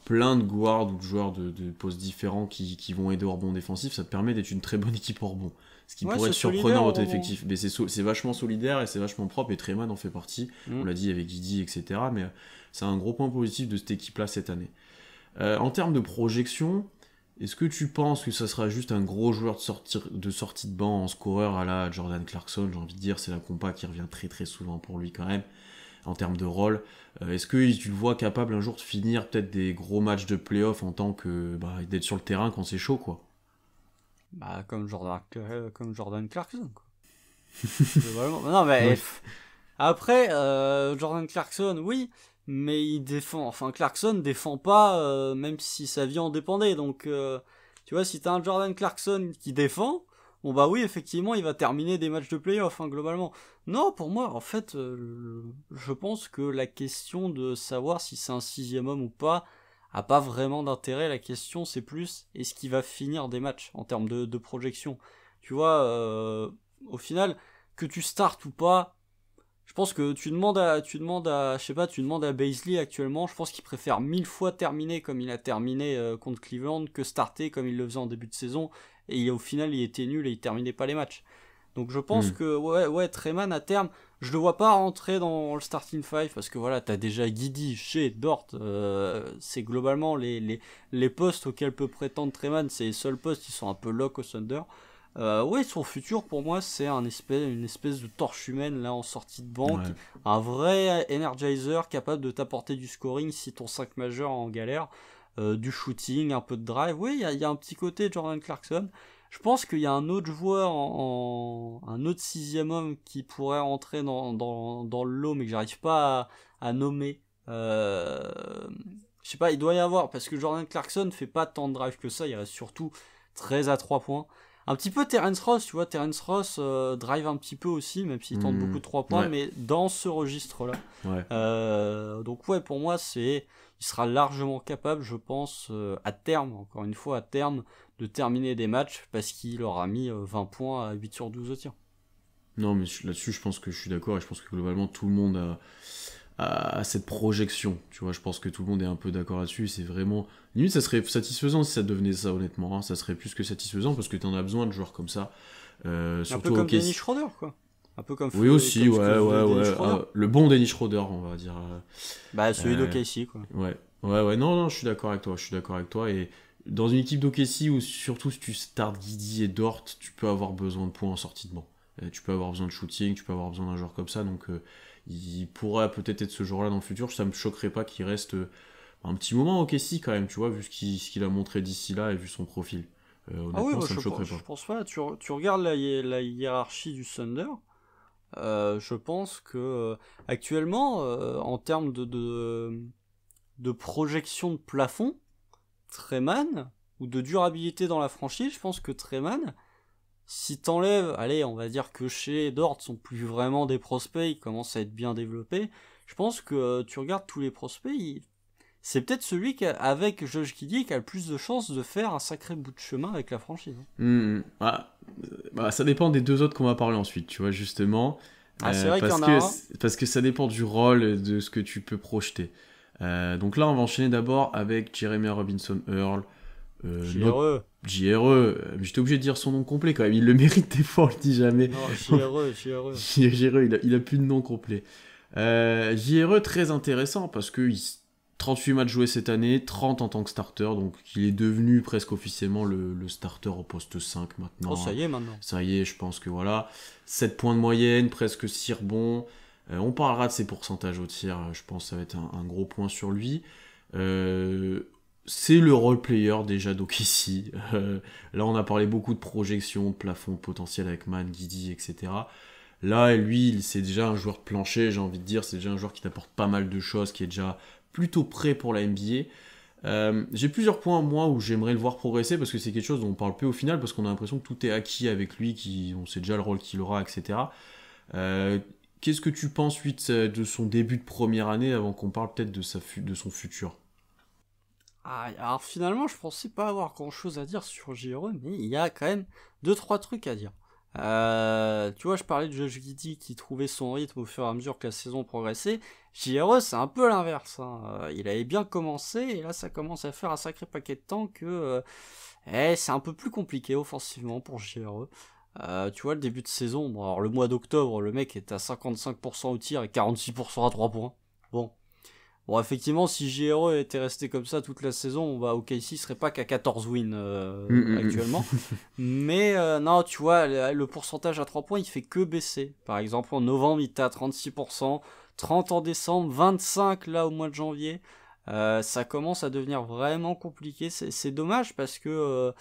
plein de guards ou de joueurs de postes différents qui vont aider au rebond défensif, ça te permet d'être une très bonne équipe au rebond. Ce qui pourrait être surprenant dans ton effectif. Mais c'est vachement solidaire et c'est vachement propre, et Treman en fait partie. On l'a dit avec Giddey, etc. Mais c'est un gros point positif de cette équipe-là cette année. En termes de projection, est-ce que tu penses que ça sera juste un gros joueur de sortie de banc en scoreur à la Jordan Clarkson? J'ai envie de dire, c'est la compa qui revient très très souvent pour lui quand même, en termes de rôle. Est-ce que tu le vois capable un jour de finir peut-être des gros matchs de playoff en tant que d'être sur le terrain quand c'est chaud, quoi? Bah, comme Jordan Clarkson, quoi. Non, mais Ouais. après, Jordan Clarkson, oui, mais il défend. Enfin, Clarkson défend pas, même si sa vie en dépendait. Donc, tu vois, si t'as un Jordan Clarkson qui défend, bon bah oui, effectivement, il va terminer des matchs de playoff, hein, globalement. Non, pour moi, en fait, je pense que la question de savoir si c'est un 6e homme ou pas a pas vraiment d'intérêt. La question, c'est plus, est-ce qu'il va finir des matchs en termes de projection. Tu vois, au final, que tu startes ou pas, je pense que tu demandes à Bazley actuellement, je pense qu'il préfère 1000 fois terminer comme il a terminé contre Cleveland que starter comme il le faisait en début de saison, et au final il était nul et il terminait pas les matchs. Donc je pense que ouais, Treman à terme, je le vois pas rentrer dans le starting five, parce que voilà, t'as déjà Giddey, Shea, Dort, c'est globalement les postes auxquels peut prétendre Treman, c'est les seuls postes qui sont un peu lock au Thunder. Oui, son futur pour moi c'est une espèce de torche humaine là en sortie de banque, Ouais. un vrai energizer capable de t'apporter du scoring si ton 5 majeur est en galère, du shooting, un peu de drive. Oui, il y a un petit côté Jordan Clarkson. Je pense qu'il y a un autre joueur, un autre sixième homme qui pourrait rentrer dans le lot, mais que j'arrive pas à nommer. Je sais pas, il doit y avoir, parce que Jordan Clarkson fait pas tant de drive que ça, il reste surtout très à 3 points. Un petit peu Terence Ross, tu vois, Terence Ross drive un petit peu aussi, même s'il tente beaucoup de 3 points, Ouais, mais dans ce registre-là. ouais. Donc ouais, pour moi, il sera largement capable, je pense, à terme, encore une fois, à terme, de terminer des matchs, parce qu'il aura mis 20 points à 8 sur 12 au tir. Non, mais là-dessus, je pense que je suis d'accord et je pense que globalement, tout le monde a cette projection. Tu vois, je pense que tout le monde est un peu d'accord là-dessus. C'est vraiment. Limite, ça serait satisfaisant si ça devenait ça, honnêtement. Hein. Ça serait plus que satisfaisant parce que tu en as besoin de joueurs comme ça. Un peu Surtout au comme hockey. Dennis Schroeder, quoi. Un peu comme, Oui, aussi, comme ce ouais, que faisait ouais, Dennis ouais. Schroeder. Le bon Dennis Schroeder, on va dire. Bah, celui Euh, d'OKC, quoi. Ouais, ouais, ouais, non, non, je suis d'accord avec toi, je suis d'accord avec toi. Et dans une équipe d'OKC où, surtout si tu starts Guidi et Dort, tu peux avoir besoin de points en sortie de banc. Tu peux avoir besoin de shooting, tu peux avoir besoin d'un joueur comme ça, donc il pourrait peut-être être ce joueur-là dans le futur. Ça me choquerait pas qu'il reste un petit moment au OKC quand même, tu vois, vu ce qu'il a montré d'ici là et vu son profil. Ah oui, Honnêtement, bah, ça me choquerait je pas. pense pas. Tu regardes la hiérarchie du Thunder. Je pense que actuellement, en termes de projection de plafond, Treman, ou de durabilité dans la franchise, je pense que Treman, si t'enlèves, allez, on va dire que chez Dort sont plus vraiment des prospects, ils commencent à être bien développés, je pense que tu regardes tous les prospects, c'est peut-être celui avec Josh Giddey qui a le plus de chances de faire un sacré bout de chemin avec la franchise. Ah, bah, ça dépend des deux autres qu'on va parler ensuite, tu vois, justement. Ah, c'est vrai qu'il y Parce en a que, un. parce que ça dépend du rôle, de ce que tu peux projeter. Donc là, on va enchaîner d'abord avec Jeremy Robinson Earl, notre JRE. JRE. J'étais obligé de dire son nom complet quand même, il le mérite des fois, on le dit jamais. Non, JRE. JRE, il a plus de nom complet. JRE, très intéressant parce que 38 matchs joués cette année, 30 en tant que starter, donc il est devenu presque officiellement le starter au poste 5 maintenant. Oh, ça y est maintenant. Ça y est, je pense que voilà. 7 points de moyenne, presque 6 rebonds. On parlera de ses pourcentages au tir, je pense que ça va être un gros point sur lui. C'est le role player déjà d'OKC. Là, on a parlé beaucoup de projections, de plafond, de potentiel avec Man, Guidi, etc. Là, lui, c'est déjà un joueur de plancher, j'ai envie de dire. C'est déjà un joueur qui t'apporte pas mal de choses, qui est déjà plutôt prêt pour la NBA. J'ai plusieurs points, moi, où j'aimerais le voir progresser, parce que c'est quelque chose dont on parle peu au final, parce qu'on a l'impression que tout est acquis avec lui, on sait déjà le rôle qu'il aura, etc. Qu'est-ce que tu penses, suite de son début de première année, avant qu'on parle peut-être de son futur? Ah, alors finalement, je pensais pas avoir grand-chose à dire sur JRE, mais il y a quand même 2-3 trucs à dire. Tu vois, je parlais de Josh Giddey qui trouvait son rythme au fur et à mesure que la saison progressait. JRE, c'est un peu l'inverse. Hein. Il avait bien commencé, et là, ça commence à faire un sacré paquet de temps que c'est un peu plus compliqué offensivement pour JRE. Tu vois, le début de saison, bon, alors le mois d'octobre, le mec est à 55% au tir et 46% à 3 points. Bon, effectivement, si JRE était resté comme ça toute la saison, bah, OKC serait pas qu'à 14 wins actuellement. Mais non, tu vois, le pourcentage à 3 points, il fait que baisser. Par exemple, en novembre, il était à 36%, 30 en décembre, 25 là au mois de janvier. Ça commence à devenir vraiment compliqué. C'est dommage parce que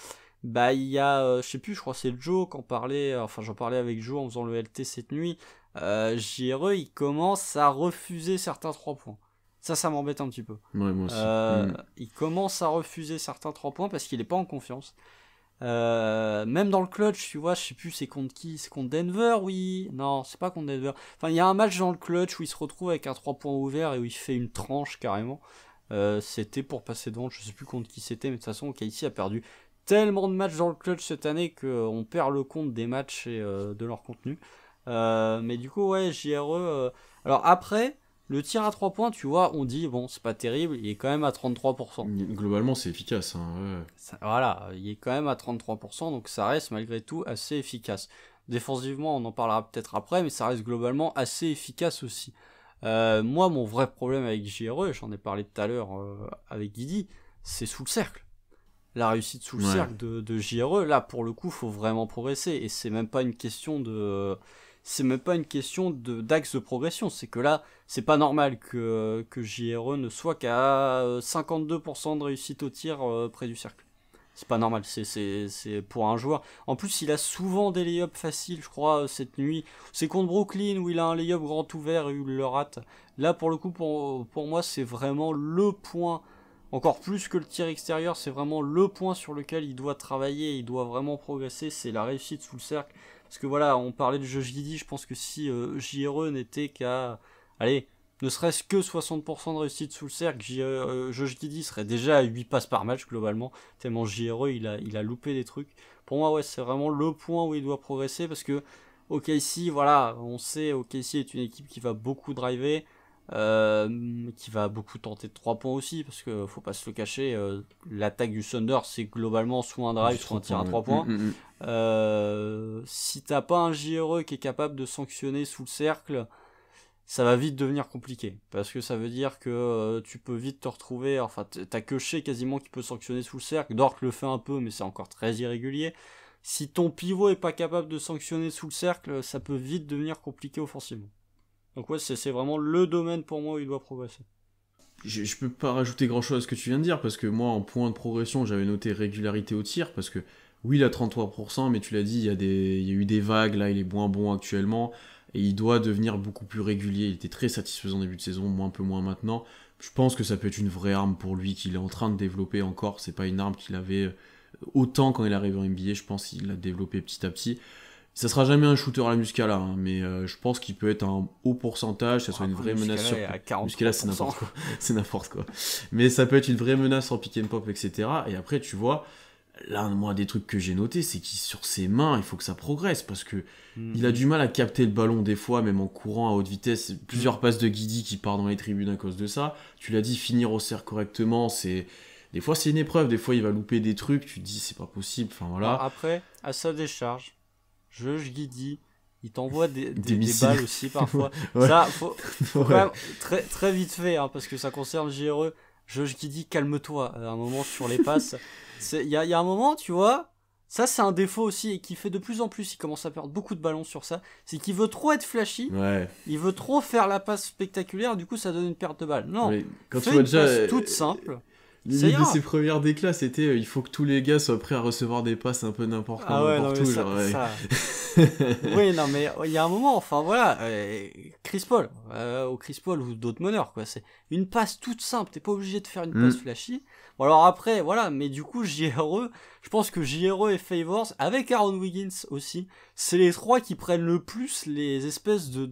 bah il y a, je sais plus, je crois que c'est Joe qu'en parlait, enfin j'en parlais avec Joe en faisant le LT cette nuit. JRE, il commence à refuser certains 3 points. Ça m'embête un petit peu. Ouais, moi aussi. Il commence à refuser certains 3 points parce qu'il est pas en confiance. Même dans le clutch, tu vois, je sais plus c'est contre qui, c'est contre Denver, oui. Non, c'est pas contre Denver. Enfin, il y a un match dans le clutch où il se retrouve avec un 3 points ouvert et où il fait une tranche carrément. C'était pour passer devant, je sais plus contre qui c'était, mais de toute façon, KC a perdu tellement de matchs dans le clutch cette année qu'on perd le compte des matchs et de leur contenu. Mais du coup, ouais, JRE. Alors après, le tir à 3 points, tu vois, on dit, bon, c'est pas terrible, il est quand même à 33%. Globalement, c'est efficace. Hein, ouais. Voilà, il est quand même à 33%, donc ça reste malgré tout assez efficace. Défensivement, on en parlera peut-être après, mais ça reste globalement assez efficace aussi. Moi, mon vrai problème avec JRE, j'en ai parlé tout à l'heure avec Guidi, c'est sous le cercle. la réussite sous le cercle de JRE. Là, pour le coup, faut vraiment progresser. Et c'est même pas une question d'axe de progression. C'est que là, c'est pas normal que JRE ne soit qu'à 52% de réussite au tir près du cercle. C'est pas normal, c'est pour un joueur. En plus, il a souvent des lay-ups faciles, je crois, cette nuit. C'est contre Brooklyn où il a un lay-up grand ouvert et où il le rate. Là, pour le coup, pour moi, c'est vraiment le point, encore plus que le tir extérieur, c'est vraiment le point sur lequel il doit travailler, il doit vraiment progresser, c'est la réussite sous le cercle. Parce que voilà, on parlait de Josh Giddey, je pense que si JRE n'était qu'à, allez, ne serait-ce que 60% de réussite sous le cercle, Josh Giddey serait déjà à 8 passes par match globalement, tellement JRE il a loupé des trucs. Pour moi, ouais, c'est vraiment le point où il doit progresser parce que OKC, voilà, on sait OKC est une équipe qui va beaucoup driver, qui va beaucoup tenter de 3 points aussi parce que faut pas se le cacher, l'attaque du Thunder c'est globalement soit un drive soit un tir à 3 points. Si t'as pas un JRE qui est capable de sanctionner sous le cercle, ça va vite devenir compliqué, parce que ça veut dire que tu peux vite te retrouver, enfin t'as que Shea quasiment qui peut sanctionner sous le cercle, Dort le fait un peu mais c'est encore très irrégulier. Si ton pivot est pas capable de sanctionner sous le cercle, ça peut vite devenir compliqué offensivement. Donc ouais, c'est vraiment le domaine pour moi où il doit progresser. Je peux pas rajouter grand chose à ce que tu viens de dire, parce que moi en point de progression j'avais noté régularité au tir, parce que oui il a 33%, mais tu l'as dit, il y a eu des vagues, là il est moins bon actuellement, et il doit devenir beaucoup plus régulier. Il était très satisfaisant en début de saison, un peu moins maintenant. Je pense que ça peut être une vraie arme pour lui qu'il est en train de développer encore. C'est pas une arme qu'il avait autant quand il est arrivé en NBA, je pense qu'il l'a développé petit à petit. Ça sera jamais un shooter à la Muscala, hein, mais je pense qu'il peut être un haut pourcentage, ça soit une vraie menace sur... Muscala c'est n'importe quoi. C'est n'importe quoi. Mais ça peut être une vraie menace en pick and pop, etc. Et après, tu vois, là, moi, des trucs que j'ai notés, c'est qu'il sur ses mains, il faut que ça progresse, parce que il a du mal à capter le ballon des fois, même en courant à haute vitesse. Plusieurs passes de Giddey qui part dans les tribunes à cause de ça. Tu l'as dit, finir au cercle correctement, c'est... Des fois, c'est une épreuve. Des fois, il va louper des trucs. Tu te dis, c'est pas possible. Enfin, voilà. Après, à sa décharge, Josh Giddey, il t'envoie des balles aussi parfois. Ouais. Ça, faut quand même très, très vite fait, hein, parce que ça concerne JRE. Josh Giddey, calme-toi. À un moment sur les passes, il y a un moment, tu vois, ça c'est un défaut aussi et qui fait de plus en plus. Il commence à perdre beaucoup de ballons sur ça. C'est qu'il veut trop être flashy. Ouais. Il veut trop faire la passe spectaculaire. Du coup, ça donne une perte de balle. Non. Mais quand fais tu vois une passe toute simple. L'une de ses premières déclats, c'était il faut que tous les gars soient prêts à recevoir des passes un peu n'importe quand, n'importe où. Ça... Oui, non, mais il y a un moment, enfin voilà, Chris Paul, ou Chris Paul ou d'autres meneurs, quoi. C'est une passe toute simple, t'es pas obligé de faire une passe flashy. Bon, alors après, voilà, mais du coup, JRE, je pense que JRE et Favors, avec Aaron Wiggins aussi, c'est les trois qui prennent le plus les espèces de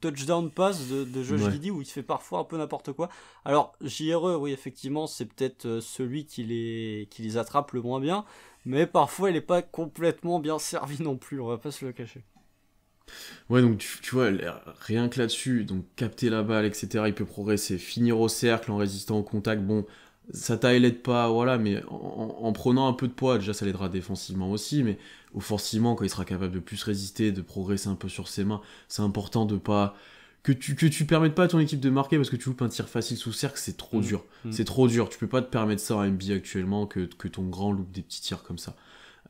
touchdown pass de Josh Giddey où il fait parfois un peu n'importe quoi. Alors, JRE, oui, effectivement, c'est peut-être celui qui les attrape le moins bien, mais parfois il est pas complètement bien servi non plus, on va pas se le cacher. Ouais, donc tu vois, rien que là-dessus, donc capter la balle, etc., il peut progresser, finir au cercle en résistant au contact, bon, ça l'aide pas, voilà, mais en prenant un peu de poids, déjà ça l'aidera défensivement aussi, mais offensivement, quand il sera capable de plus résister, de progresser un peu sur ses mains, c'est important de pas... Que tu permettes pas à ton équipe de marquer parce que tu loupes un tir facile sous cercle, c'est trop dur. C'est trop dur, tu peux pas te permettre ça en NBA actuellement, que ton grand loupe des petits tirs comme ça.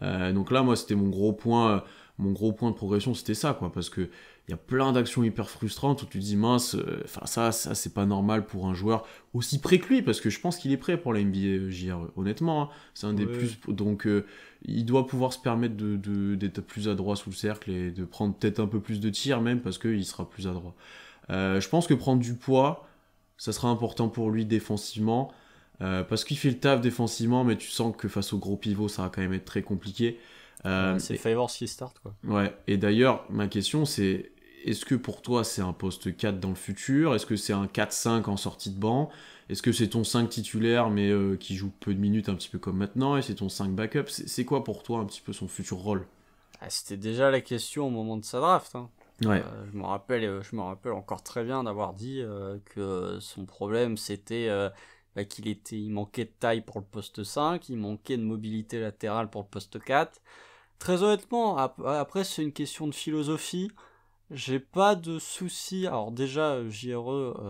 Donc là, moi, c'était mon gros point de progression, c'était ça, quoi, parce que il y a plein d'actions hyper frustrantes où tu te dis mince, ça c'est pas normal pour un joueur aussi prêt que lui, parce que je pense qu'il est prêt pour la NBA JR, honnêtement, hein, c'est un des plus, donc il doit pouvoir se permettre d'être plus adroit sous le cercle et de prendre peut-être un peu plus de tirs même parce qu'il sera plus adroit. Je pense que prendre du poids, ça sera important pour lui défensivement, parce qu'il fait le taf défensivement, mais tu sens que face au gros pivot, ça va quand même être très compliqué. C'est Favors qui start, quoi. Ouais, et d'ailleurs, ma question c'est, est-ce que pour toi c'est un poste 4 dans le futur? Est-ce que c'est un 4-5 en sortie de banc? Est-ce que c'est ton 5 titulaire mais qui joue peu de minutes un petit peu comme maintenant? Et c'est ton 5 backup? C'est quoi pour toi un petit peu son futur rôle? C'était déjà la question au moment de sa draft, hein. Ouais. Je me rappelle encore très bien d'avoir dit que son problème c'était il manquait de taille pour le poste 5, il manquait de mobilité latérale pour le poste 4. Très honnêtement, après c'est une question de philosophie. J'ai pas de soucis. Alors déjà, JRE,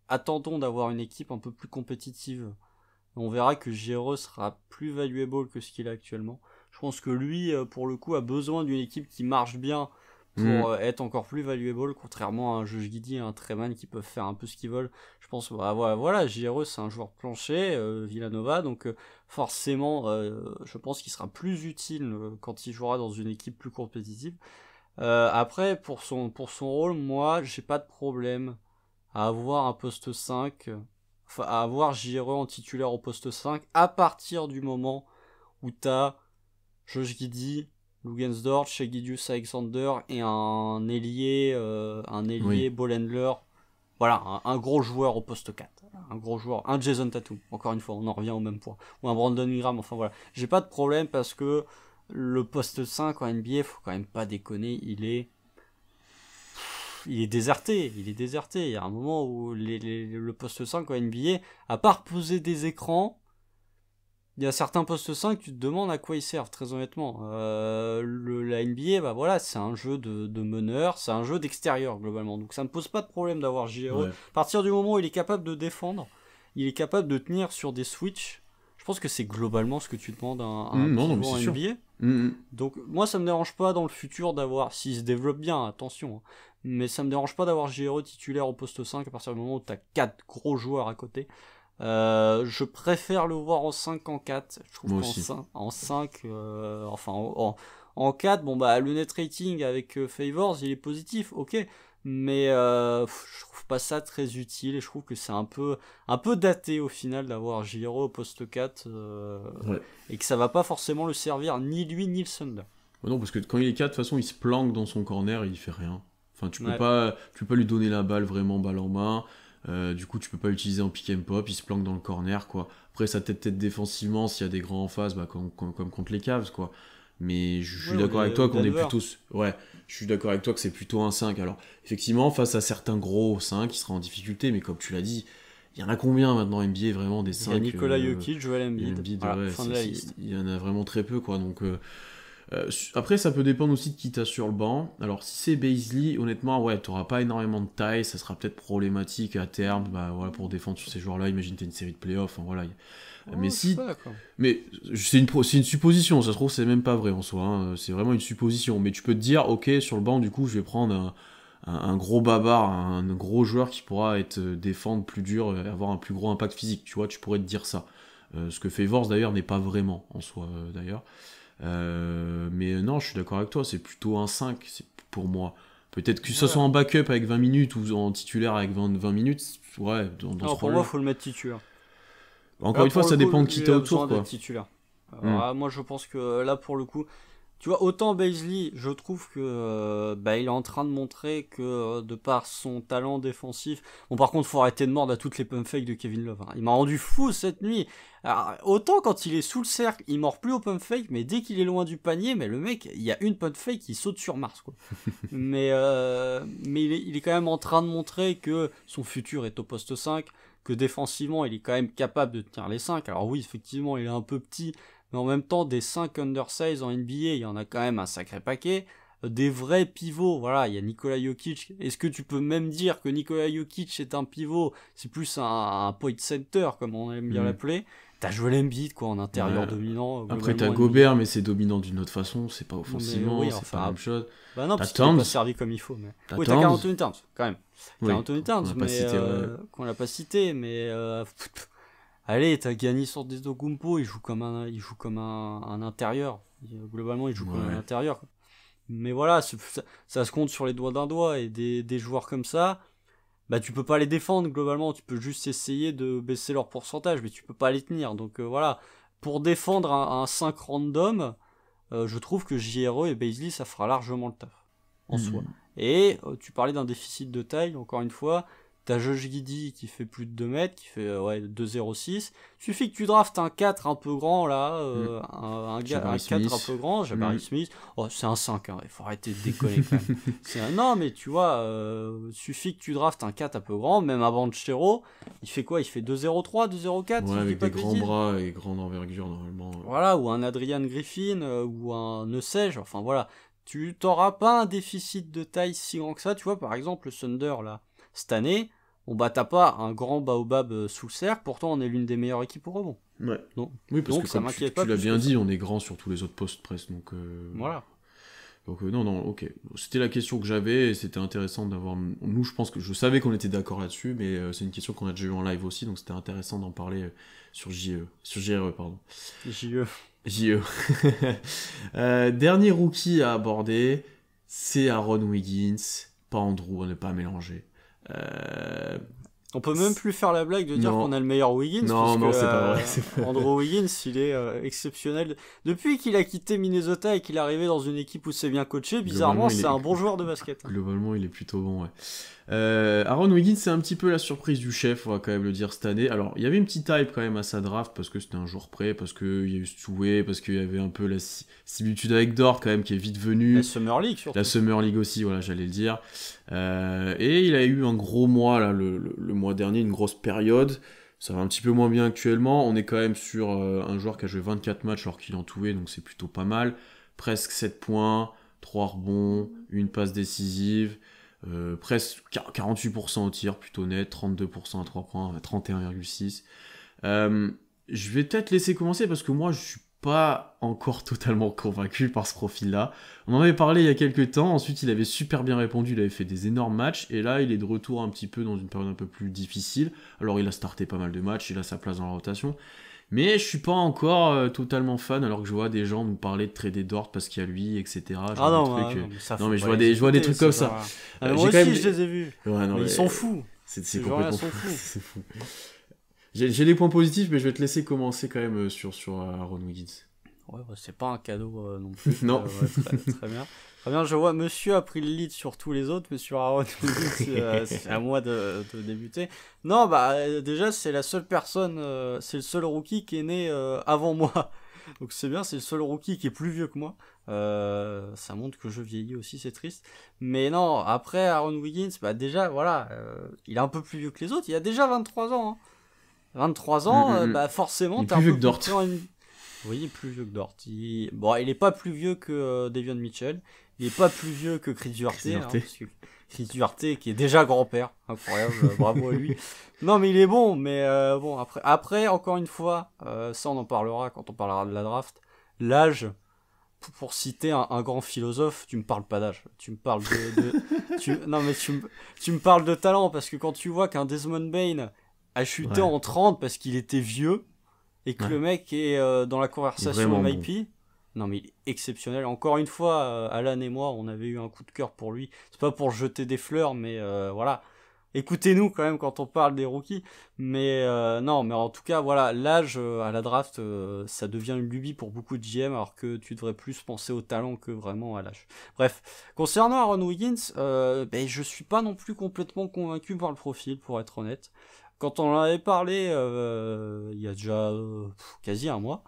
attendons d'avoir une équipe un peu plus compétitive On verra que J.R.E. sera plus valuable que ce qu'il a actuellement. Je pense que lui, pour le coup, a besoin d'une équipe qui marche bien pour être encore plus valuable, contrairement à un Josh Giddey et un Treman qui peuvent faire un peu ce qu'ils veulent. Je pense, voilà, J.R.E. c'est un joueur plancher, Villanova, donc forcément, je pense qu'il sera plus utile quand il jouera dans une équipe plus compétitive. Après, pour son rôle, moi, j'ai pas de problème à avoir un poste 5, enfin, à avoir J.R.E. en titulaire au poste 5, à partir du moment où t'as Josh Giddey, Lugensdorf, Shai Gilgeous-Alexander et un ailier ball handler. Voilà, un gros joueur au poste 4. Un gros joueur, un Jason Tatum, encore une fois, on en revient au même point. Ou un Brandon Ingram, enfin voilà. J'ai pas de problème parce que le poste 5 en NBA, faut quand même pas déconner, il est déserté. Il y a un moment où le poste 5 en NBA, à part poser des écrans, il y a certains postes 5, tu te demandes à quoi ils servent, très honnêtement. La NBA, bah voilà, c'est un jeu de meneur, c'est un jeu d'extérieur, globalement. Donc ça ne pose pas de problème d'avoir J.R.E. À partir du moment où il est capable de défendre, il est capable de tenir sur des switches, je pense que c'est globalement ce que tu demandes à un pivot en NBA. Donc moi, ça me dérange pas dans le futur d'avoir, s'il se développe bien, attention, hein, mais ça me dérange pas d'avoir J.R.E. titulaire au poste 5 à partir du moment où tu as 4 gros joueurs à côté. Je préfère le voir en 5 qu'en 4. Je trouve qu'en 5, en 4, bon bah le net rating avec Favors, il est positif, ok, mais je trouve pas ça très utile et je trouve que c'est un peu daté au final d'avoir J.R.E. au poste 4 et que ça va pas forcément le servir ni lui ni le Thunder. Non, parce que quand il est 4, de toute façon, il se planque dans son corner et il fait rien. Enfin, tu peux pas lui donner la balle vraiment balle en main. Du coup, tu peux pas l'utiliser en pick and pop, il se planque dans le corner, quoi. Après, ça peut-être défensivement s'il y a des grands en face, bah, comme contre les Cavs, quoi. Mais je suis d'accord avec toi qu'on est plutôt. Ouais, je suis d'accord avec toi que c'est plutôt un 5. Alors, effectivement, face à certains gros 5, il sera en difficulté, mais comme tu l'as dit, il y en a combien maintenant NBA vraiment des 5? Il y a Nikola Jokic, Joel Embiid. Voilà, fin de la liste. Il y en a vraiment très peu, quoi. Donc. Après, ça peut dépendre aussi de qui t'as sur le banc. Alors, si c'est Bazley, honnêtement, ouais, t'auras pas énormément de taille, ça sera peut-être problématique à terme, bah, voilà, pour défendre sur ces joueurs-là. Imagine t'as une série de playoffs, enfin, voilà. Mais c'est une supposition, ça se trouve, c'est même pas vrai en soi, hein. C'est vraiment une supposition. Mais tu peux te dire, ok, sur le banc, du coup, je vais prendre un gros bavard, un gros joueur qui pourra défendre plus dur, avoir un plus gros impact physique, tu vois, tu pourrais te dire ça. Ce que Favors, d'ailleurs, n'est pas vraiment en soi, d'ailleurs. Mais non, je suis d'accord avec toi, c'est plutôt un 5 pour moi. Peut-être que ce soit en backup avec 20 minutes ou en titulaire avec 20 minutes, ouais, dans ce pour moi, il faut le mettre titulaire. Encore une fois, ça dépend de qui t'as autour, quoi. Titulaire. Alors, moi, je pense que là, pour le coup, tu vois, autant Bazley, je trouve que il est en train de montrer que de par son talent défensif, bon, par contre, faut arrêter de mordre à toutes les pump fakes de Kevin Love, hein. Il m'a rendu fou cette nuit. Alors, autant quand il est sous le cercle, il mord plus au pump fake, mais dès qu'il est loin du panier, mais le mec, il y a une pump fake qui saute sur Mars, quoi. mais il est quand même en train de montrer que son futur est au poste 5, que défensivement, il est quand même capable de tenir les 5. Alors oui, effectivement, il est un peu petit, mais en même temps, des 5 undersize en NBA, il y en a quand même un sacré paquet. Des vrais pivots, voilà, il y a Nikola Jokic. Est-ce que tu peux même dire que Nikola Jokic est un pivot? C'est plus un point center, comme on aime bien l'appeler. T'as Joel Embiid, quoi, en intérieur dominant. Après, t'as Gobert, mais c'est dominant d'une autre façon, c'est pas offensivement, c'est pas la même chose. Bah non, parce qu'il n'est pas servi comme il faut. Mais... Oui, t'as Karl Anthony Towns, quand même. Karl Anthony Towns, qu'on l'a pas cité, mais... Allez, t'as Giannis Antetokounmpo, il joue comme un intérieur. Globalement, il joue comme un intérieur, quoi. Mais voilà, ça se compte sur les doigts d'un doigt, et des joueurs comme ça, bah tu peux pas les défendre globalement, tu peux juste essayer de baisser leur pourcentage, mais tu peux pas les tenir. Donc voilà, pour défendre un 5 random, je trouve que J.R.E. et Bazley, ça fera largement le taf, en soi. Et tu parlais d'un déficit de taille, encore une fois. T'as Josh Giddey qui fait plus de 2 mètres, qui fait 2,06. Suffit que tu draftes un 4 un peu grand, là, un 4 un peu grand, Jabari Smith. Oh, c'est un 5, hein, il faut arrêter de déconner quand même. Non, mais tu vois, suffit que tu draftes un 4 un peu grand, même un Banchero, il fait quoi? Il fait 2,03, 2,04. Ouais, avec des grands bras et grande envergure, normalement. Voilà, ou un Adrian Griffin, ou un ne sais-je, enfin voilà. Tu t'auras pas un déficit de taille si grand que ça, tu vois, par exemple, le Thunder, là. Cette année, bon bah t'as pas un grand baobab sous le cercle, pourtant on est l'une des meilleures équipes au rebond. Ouais. Donc, Oui, parce donc que ça comme m'inquiète tu pas l'as plus bien que dit, ça. on est grand sur tous les autres postes presque, donc... Voilà. Donc non, ok. C'était la question que j'avais, et c'était intéressant d'avoir... Nous, je pense que je savais qu'on était d'accord là-dessus, mais c'est une question qu'on a déjà eu en live aussi, donc c'était intéressant d'en parler sur JE. Sur JRE, pardon. JE. JE. Dernier rookie à aborder, c'est Aaron Wiggins. Pas Andrew, à ne pas mélanger. On peut même plus faire la blague de dire Non. qu'on a le meilleur Wiggins, Non, parce que c'est pas vrai. C'est pas... Andrew Wiggins, il est exceptionnel. Depuis qu'il a quitté Minnesota et qu'il est arrivé dans une équipe où c'est bien coaché, bizarrement, c'est un bon joueur de basket. Globalement, il est plutôt bon, ouais. Aaron Wiggins, c'est un petit peu la surprise du chef, on va quand même le dire cette année. Alors, il y avait une petite hype quand même à sa draft, parce que c'était un jour prêt, parce qu'il y a eu Stoué, parce qu'il y avait un peu la similitude avec Dort quand même, qui est vite venue. La Summer League, surtout. La Summer League aussi, voilà, j'allais le dire. Et il a eu un gros mois, là, le mois dernier, une grosse période. Ça va un petit peu moins bien actuellement. On est quand même sur un joueur qui a joué 24 matchs alors qu'il en touait, donc c'est plutôt pas mal. Presque 7 points, 3 rebonds, une passe décisive. Presque 48% au tir, plutôt net, 32% à 3 points, 31,6. Je vais peut-être laisser commencer parce que moi je suis pas encore totalement convaincu par ce profil-là. On en avait parlé il y a quelques temps, ensuite il avait super bien répondu, il avait fait des énormes matchs, et là il est de retour un petit peu dans une période un peu plus difficile. Alors il a starté pas mal de matchs, il a sa place dans la rotation, mais je suis pas encore totalement fan, alors que je vois des gens nous parler de trader Dort parce qu'il y a lui, etc. Ah non, mais je vois des trucs comme ça. Moi aussi je les ai vus. Ouais, non, mais ils sont fous. C'est complètement fou. C'est fou. J'ai des points positifs, mais je vais te laisser commencer quand même sur Aaron Wiggins. Ouais, c'est pas un cadeau non plus. Non. Très bien. Très bien, je vois, monsieur a pris le lead sur tous les autres, mais sur Aaron Wiggins, c'est à moi de débuter. Non, déjà, c'est la seule personne, c'est le seul rookie qui est né avant moi. Donc c'est bien, c'est le seul rookie qui est plus vieux que moi. Ça montre que je vieillis aussi, c'est triste. Mais non, après Aaron Wiggins, déjà, voilà, il est un peu plus vieux que les autres. Il a déjà 23 ans. Hein. 23 ans, forcément, t'es un peu plus Dort. Oui, plus vieux que Dort. Il est pas plus vieux que Davion Mitchell. Il est pas plus vieux que Chris Duarte. Chris Duarte qui est déjà grand-père. Incroyable, bravo à lui. Non, mais il est bon, mais bon, après, encore une fois, ça on en parlera quand on parlera de la draft. L'âge, pour citer un grand philosophe, tu me parles pas d'âge. Tu me parles non, mais tu me parles de talent, parce que quand tu vois qu'un Desmond Bane a chuté en 30 parce qu'il était vieux, et que le mec est dans la conversation MIP, non mais il est exceptionnel. Encore une fois, Alan et moi, on avait eu un coup de cœur pour lui. C'est pas pour jeter des fleurs, mais voilà. Écoutez-nous quand même quand on parle des rookies. Mais non, mais en tout cas, voilà, l'âge à la draft, ça devient une lubie pour beaucoup de GM, alors que tu devrais plus penser au talent que vraiment à l'âge. Bref, concernant Aaron Wiggins, je suis pas non plus complètement convaincu par le profil, pour être honnête. Quand on en avait parlé il y a déjà quasi un mois,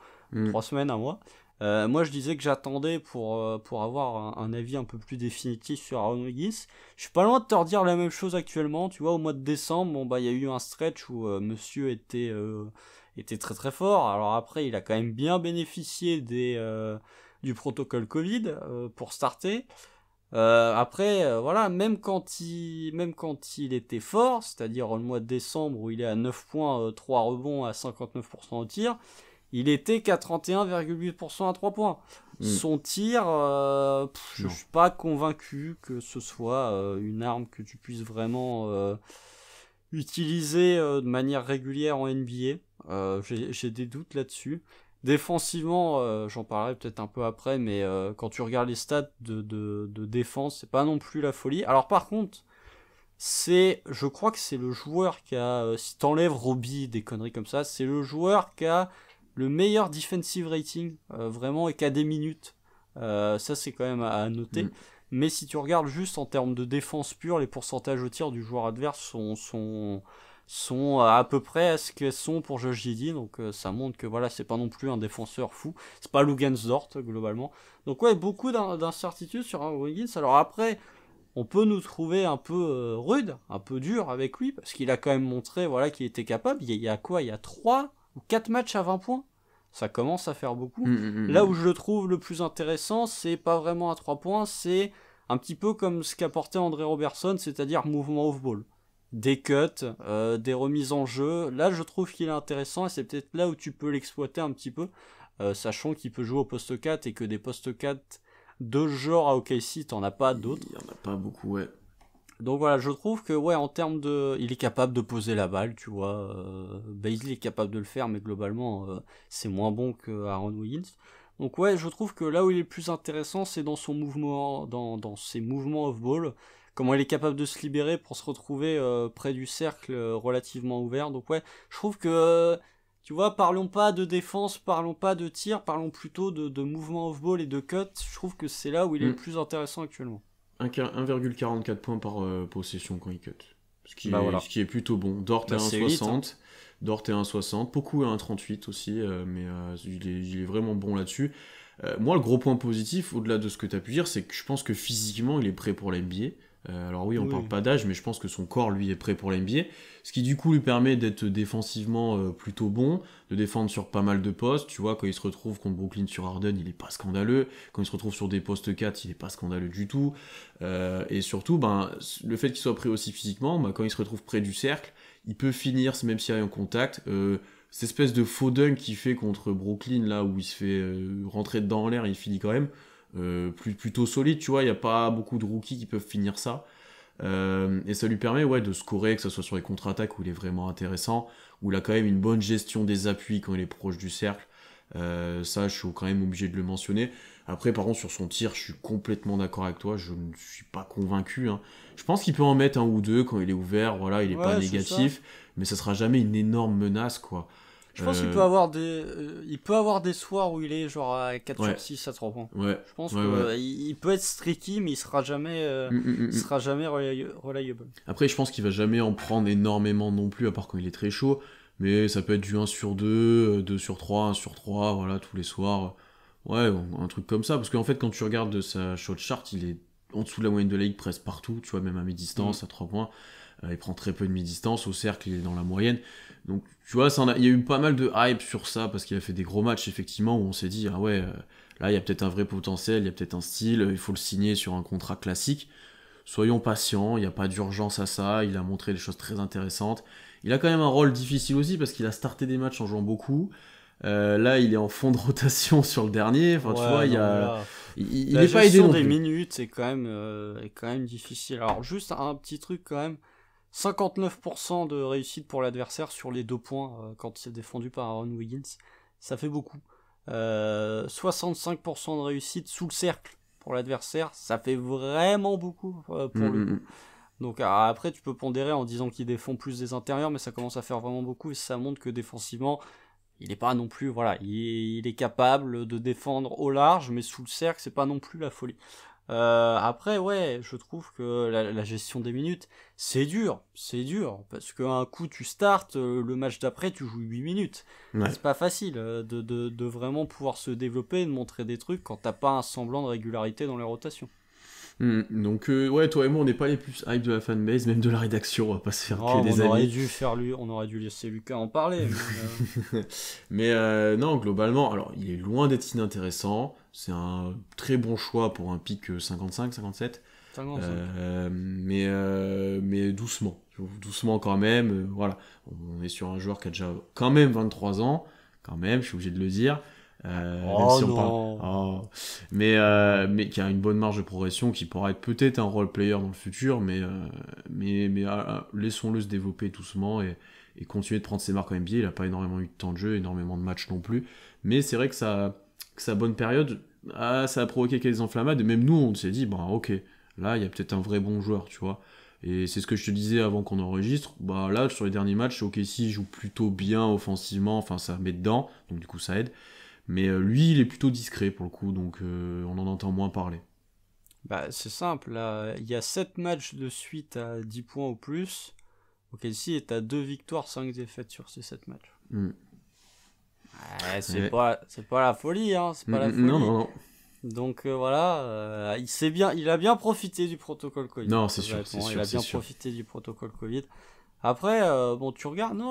3 semaines, un mois, moi je disais que j'attendais pour avoir un avis un peu plus définitif sur Aaron Wiggins. Je suis pas loin de te redire la même chose actuellement. Tu vois, au mois de décembre, il y a eu un stretch où monsieur était très très fort. Alors après, il a quand même bien bénéficié du protocole Covid pour starter. Après, voilà, même quand il était fort, c'est-à-dire le mois de décembre où il est à 9 points, 3 rebonds à 59% au tir, il était qu'à 31,8% à 3 points. Son tir, je suis pas convaincu que ce soit une arme que tu puisses vraiment utiliser de manière régulière en NBA. J'ai des doutes là-dessus. Défensivement, j'en parlerai peut-être un peu après, mais quand tu regardes les stats de défense, c'est pas non plus la folie. Alors par contre, je crois que c'est le joueur qui a, si t'enlèves Roby, des conneries comme ça, c'est le joueur qui a le meilleur defensive rating, vraiment, et qui a des minutes. Ça c'est quand même à noter. Mais si tu regardes juste en termes de défense pure, les pourcentages au tir du joueur adverse sont à peu près à ce qu'elles sont pour Josh Giddey, donc ça montre que voilà, c'est pas non plus un défenseur fou, c'est pas Lugansdort globalement. Donc ouais, beaucoup d'incertitudes sur Wiggins. Alors après, on peut nous trouver un peu rude, un peu dur avec lui, parce qu'il a quand même montré voilà, qu'il était capable. Il y a 3 ou 4 matchs à 20 points, ça commence à faire beaucoup. Là où je le trouve le plus intéressant, c'est pas vraiment à 3 points, c'est un petit peu comme ce qu'apportait André Robertson, c'est-à-dire mouvement off-ball. des cuts, des remises en jeu. Là, je trouve qu'il est intéressant et c'est peut-être là où tu peux l'exploiter un petit peu, sachant qu'il peut jouer au poste 4 et que des postes 4 de ce genre à OKC, t'en as pas d'autres. Il y en a pas beaucoup, ouais. Donc voilà, je trouve que ouais, en termes de, il est capable de poser la balle, tu vois. Bazley est capable de le faire, mais globalement, c'est moins bon que Aaron Wiggins. Donc ouais, je trouve que là où il est le plus intéressant, c'est dans son mouvement, dans ses mouvements off-ball, comment il est capable de se libérer pour se retrouver près du cercle relativement ouvert. Donc ouais, je trouve que, tu vois, parlons pas de défense, parlons pas de tir, parlons plutôt de mouvements off-ball et de cut. Je trouve que c'est là où il est le plus intéressant actuellement. 1,44 points par possession quand il cut. Bah voilà. Ce qui est plutôt bon. Dort est Bah, c'est élite, 1,60. Dort est 1,60. Poku est 1,38 aussi, mais il est vraiment bon là-dessus. Moi, le gros point positif, au-delà de ce que tu as pu dire, c'est que je pense que physiquement, il est prêt pour la NBA. Alors oui, on parle pas d'âge, mais je pense que son corps, lui, est prêt pour la NBA. Ce qui, du coup, lui permet d'être défensivement plutôt bon, de défendre sur pas mal de postes. Tu vois, quand il se retrouve contre Brooklyn sur Harden, il est pas scandaleux. Quand il se retrouve sur des postes 4, il est pas scandaleux du tout. Et surtout, ben, le fait qu'il soit prêt aussi physiquement, ben, quand il se retrouve près du cercle, il peut finir, même s'il y a un contact. Cette espèce de faux dunk qu'il fait contre Brooklyn, là où il se fait rentrer dedans en l'air, il finit quand même plutôt solide, tu vois. Il n'y a pas beaucoup de rookies qui peuvent finir ça. Et ça lui permet de scorer, que ce soit sur les contre-attaques où il est vraiment intéressant, où il a quand même une bonne gestion des appuis quand il est proche du cercle. Ça, je suis quand même obligé de le mentionner. Après, par contre, sur son tir, je suis complètement d'accord avec toi. Je ne suis pas convaincu. Hein. Je pense qu'il peut en mettre un ou deux quand il est ouvert. Voilà, il n'est pas négatif, mais ça sera jamais une énorme menace, quoi. Je pense qu'il peut avoir des soirs où il est genre à 4 sur 6 à 3 points. Ouais. Je pense qu'il peut être streaky, mais il sera jamais, sera jamais reliable. Après, je pense qu'il va jamais en prendre énormément non plus, à part quand il est très chaud. Mais ça peut être du 1 sur 2, 2 sur 3, 1 sur 3, voilà, tous les soirs. Ouais, un truc comme ça. Parce qu'en fait, quand tu regardes sa shot chart, il est en dessous de la moyenne de la ligue presque partout. Tu vois, même à mi-distance, à 3 points. Il prend très peu de mi-distance. Au cercle, il est dans la moyenne. Donc, tu vois, il y a eu pas mal de hype sur ça, parce qu'il a fait des gros matchs, effectivement, où on s'est dit, ah ouais, là, il y a peut-être un vrai potentiel, il y a peut-être un style, il faut le signer sur un contrat classique. Soyons patients, il n'y a pas d'urgence à ça, il a montré des choses très intéressantes. Il a quand même un rôle difficile aussi, parce qu'il a starté des matchs en jouant beaucoup. Là, il est en fond de rotation sur le dernier. Enfin, tu vois, il n'est pas aidé non plus. La gestion des minutes est quand même difficile. Alors, juste un petit truc quand même. 59% de réussite pour l'adversaire sur les 2 points quand c'est défendu par Aaron Wiggins. Ça fait beaucoup. 65% de réussite sous le cercle pour l'adversaire. Ça fait vraiment beaucoup pour le coup. Donc après, tu peux pondérer en disant qu'il défend plus des intérieurs, mais ça commence à faire vraiment beaucoup et ça montre que défensivement, il est pas non plus, voilà, il est capable de défendre au large, mais sous le cercle, c'est pas non plus la folie. Après, ouais, je trouve que la gestion des minutes, c'est dur, parce qu'un coup tu startes, le match d'après tu joues 8 minutes. Ouais. C'est pas facile de vraiment pouvoir se développer et de montrer des trucs quand t'as pas un semblant de régularité dans les rotations. Donc ouais, toi et moi on n'est pas les plus hype de la fanbase, même de la rédaction, on va pas se faire que des amis. On aurait dû laisser Lucas en parler. Mais non, globalement, alors il est loin d'être inintéressant, c'est un très bon choix pour un pic 55, 57. 55. Mais doucement quand même, voilà. On est sur un joueur qui a déjà quand même 23 ans, quand même, je suis obligé de le dire. Mais qui a une bonne marge de progression, qui pourra être peut-être un role player dans le futur, mais laissons-le se développer doucement et continuer de prendre ses marques en NBA. Il n'a pas énormément eu de temps de jeu, énormément de matchs non plus, mais c'est vrai que sa bonne période, ça a provoqué quelques enflammades, et même nous on s'est dit, ok, là il y a peut-être un vrai bon joueur, tu vois. Et c'est ce que je te disais avant qu'on enregistre, là sur les derniers matchs, OKC joue plutôt bien offensivement, enfin ça met dedans, donc du coup ça aide. Mais lui, il est plutôt discret pour le coup, donc on en entend moins parler. C'est simple, là, il y a 7 matchs de suite à 10 points ou plus. OKC est à 2 victoires, 5 défaites sur ces 7 matchs. C'est pas la folie, hein, c'est pas la folie. Non. Donc voilà, il a bien profité du protocole Covid. Non, c'est sûr. Il a bien profité du protocole Covid. Après, tu regardes,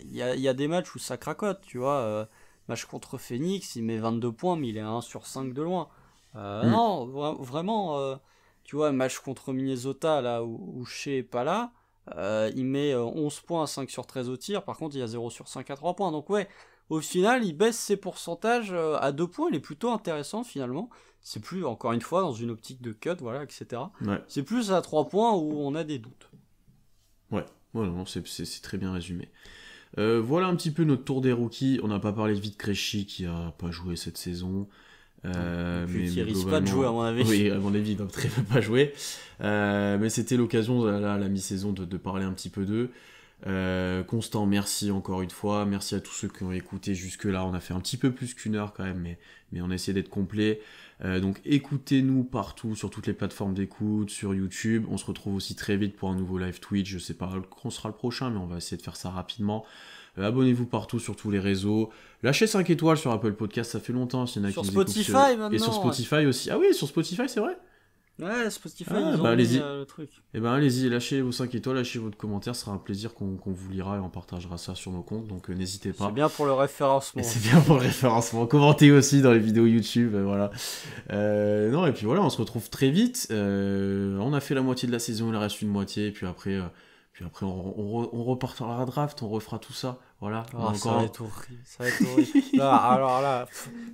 il y a des matchs où ça cracote, tu vois. Match contre Phoenix, il met 22 points, mais il est à 1 sur 5 de loin. Non, vraiment, tu vois, match contre Minnesota, là où Shea est pas là, il met 11 points à 5 sur 13 au tir, par contre il y a 0 sur 5 à 3 points, donc ouais, au final il baisse ses pourcentages à 2 points, il est plutôt intéressant finalement, c'est plus, encore une fois, dans une optique de cut, voilà, etc. Ouais. C'est plus à 3 points où on a des doutes. Ouais, non, c'est très bien résumé. Voilà un petit peu notre tour des rookies. On n'a pas parlé de Vite Krejci qui a pas joué cette saison. Mais qui risque pas de jouer à mon avis. Oui, à mon avis, il va très pas jouer. Mais c'était l'occasion, là, la mi-saison, de parler un petit peu d'eux. Constant, merci encore une fois. Merci à tous ceux qui ont écouté jusque-là. On a fait un petit peu plus qu'1 heure quand même, mais on a essayé d'être complet. Donc écoutez-nous partout, sur toutes les plateformes d'écoute, sur YouTube. On se retrouve aussi très vite pour un nouveau live Twitch. Je sais pas quand sera le prochain, mais on va essayer de faire ça rapidement. Abonnez-vous partout sur tous les réseaux. Lâchez 5 étoiles sur Apple Podcast, ça fait longtemps. S'il y en a sur qui Spotify nous écoutent, maintenant. Et sur Spotify aussi. Ah oui, sur Spotify, c'est vrai. Ouais, Spotify, ils ont allez-y. mis le truc. Eh ben allez-y, lâchez vos 5 étoiles, lâchez votre commentaire, ce sera un plaisir qu'on vous lira et on partagera ça sur nos comptes, donc n'hésitez pas. C'est bien pour le référencement. Et c'est bien pour le référencement. Commentez aussi dans les vidéos YouTube, voilà. Non, et puis voilà, on se retrouve très vite. On a fait la moitié de la saison, il reste une moitié, et puis après on repartira à la draft, on refera tout ça. Voilà. Ça va être horrible. Là, alors là,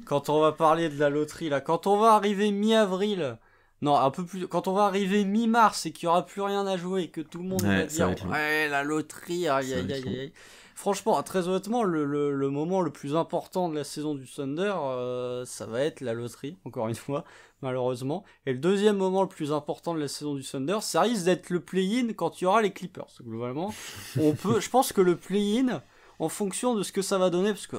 quand on va parler de la loterie, là, quand on va arriver mi-avril, non, un peu plus, quand on va arriver mi-mars et qu'il n'y aura plus rien à jouer et que tout le monde va dire ouais, la loterie, aïe aïe aïe aïe. Franchement, très honnêtement, le moment le plus important de la saison du Thunder, ça va être la loterie, encore une fois, malheureusement. Et le deuxième moment le plus important de la saison du Thunder, ça risque d'être le play-in quand il y aura les Clippers. Globalement, je pense que le play-in, en fonction de ce que ça va donner, parce que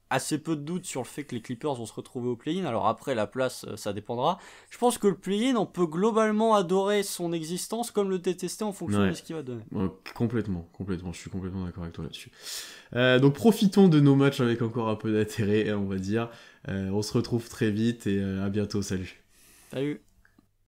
assez peu de doutes sur le fait que les Clippers vont se retrouver au play-in, alors après la place ça dépendra, je pense que le play-in on peut globalement adorer son existence comme le détester en fonction de ce qu'il va donner. Complètement, je suis complètement d'accord avec toi là-dessus. Donc profitons de nos matchs avec encore un peu d'intérêt, on va dire. On se retrouve très vite et à bientôt, salut. Salut.